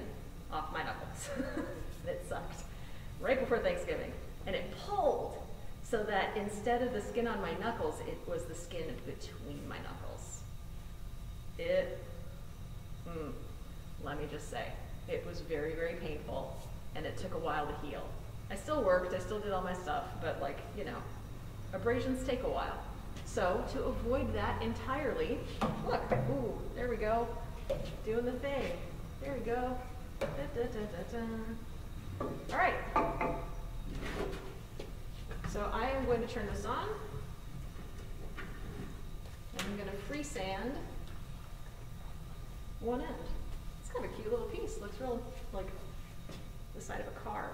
off my knuckles. It sucked. Right before Thanksgiving. And it pulled, so that instead of the skin on my knuckles, it was the skin between my knuckles. Let me just say, it was very, very painful, and it took a while to heal. I still worked, I still did all my stuff, but like, you know, abrasions take a while. So to avoid that entirely, look, ooh, there we go, doing the thing. There we go. Da, da, da, da, da. All right. So I am going to turn this on, and I'm going to free sand one end. It's kind of a cute little piece. Looks real like the side of a car.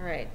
All right,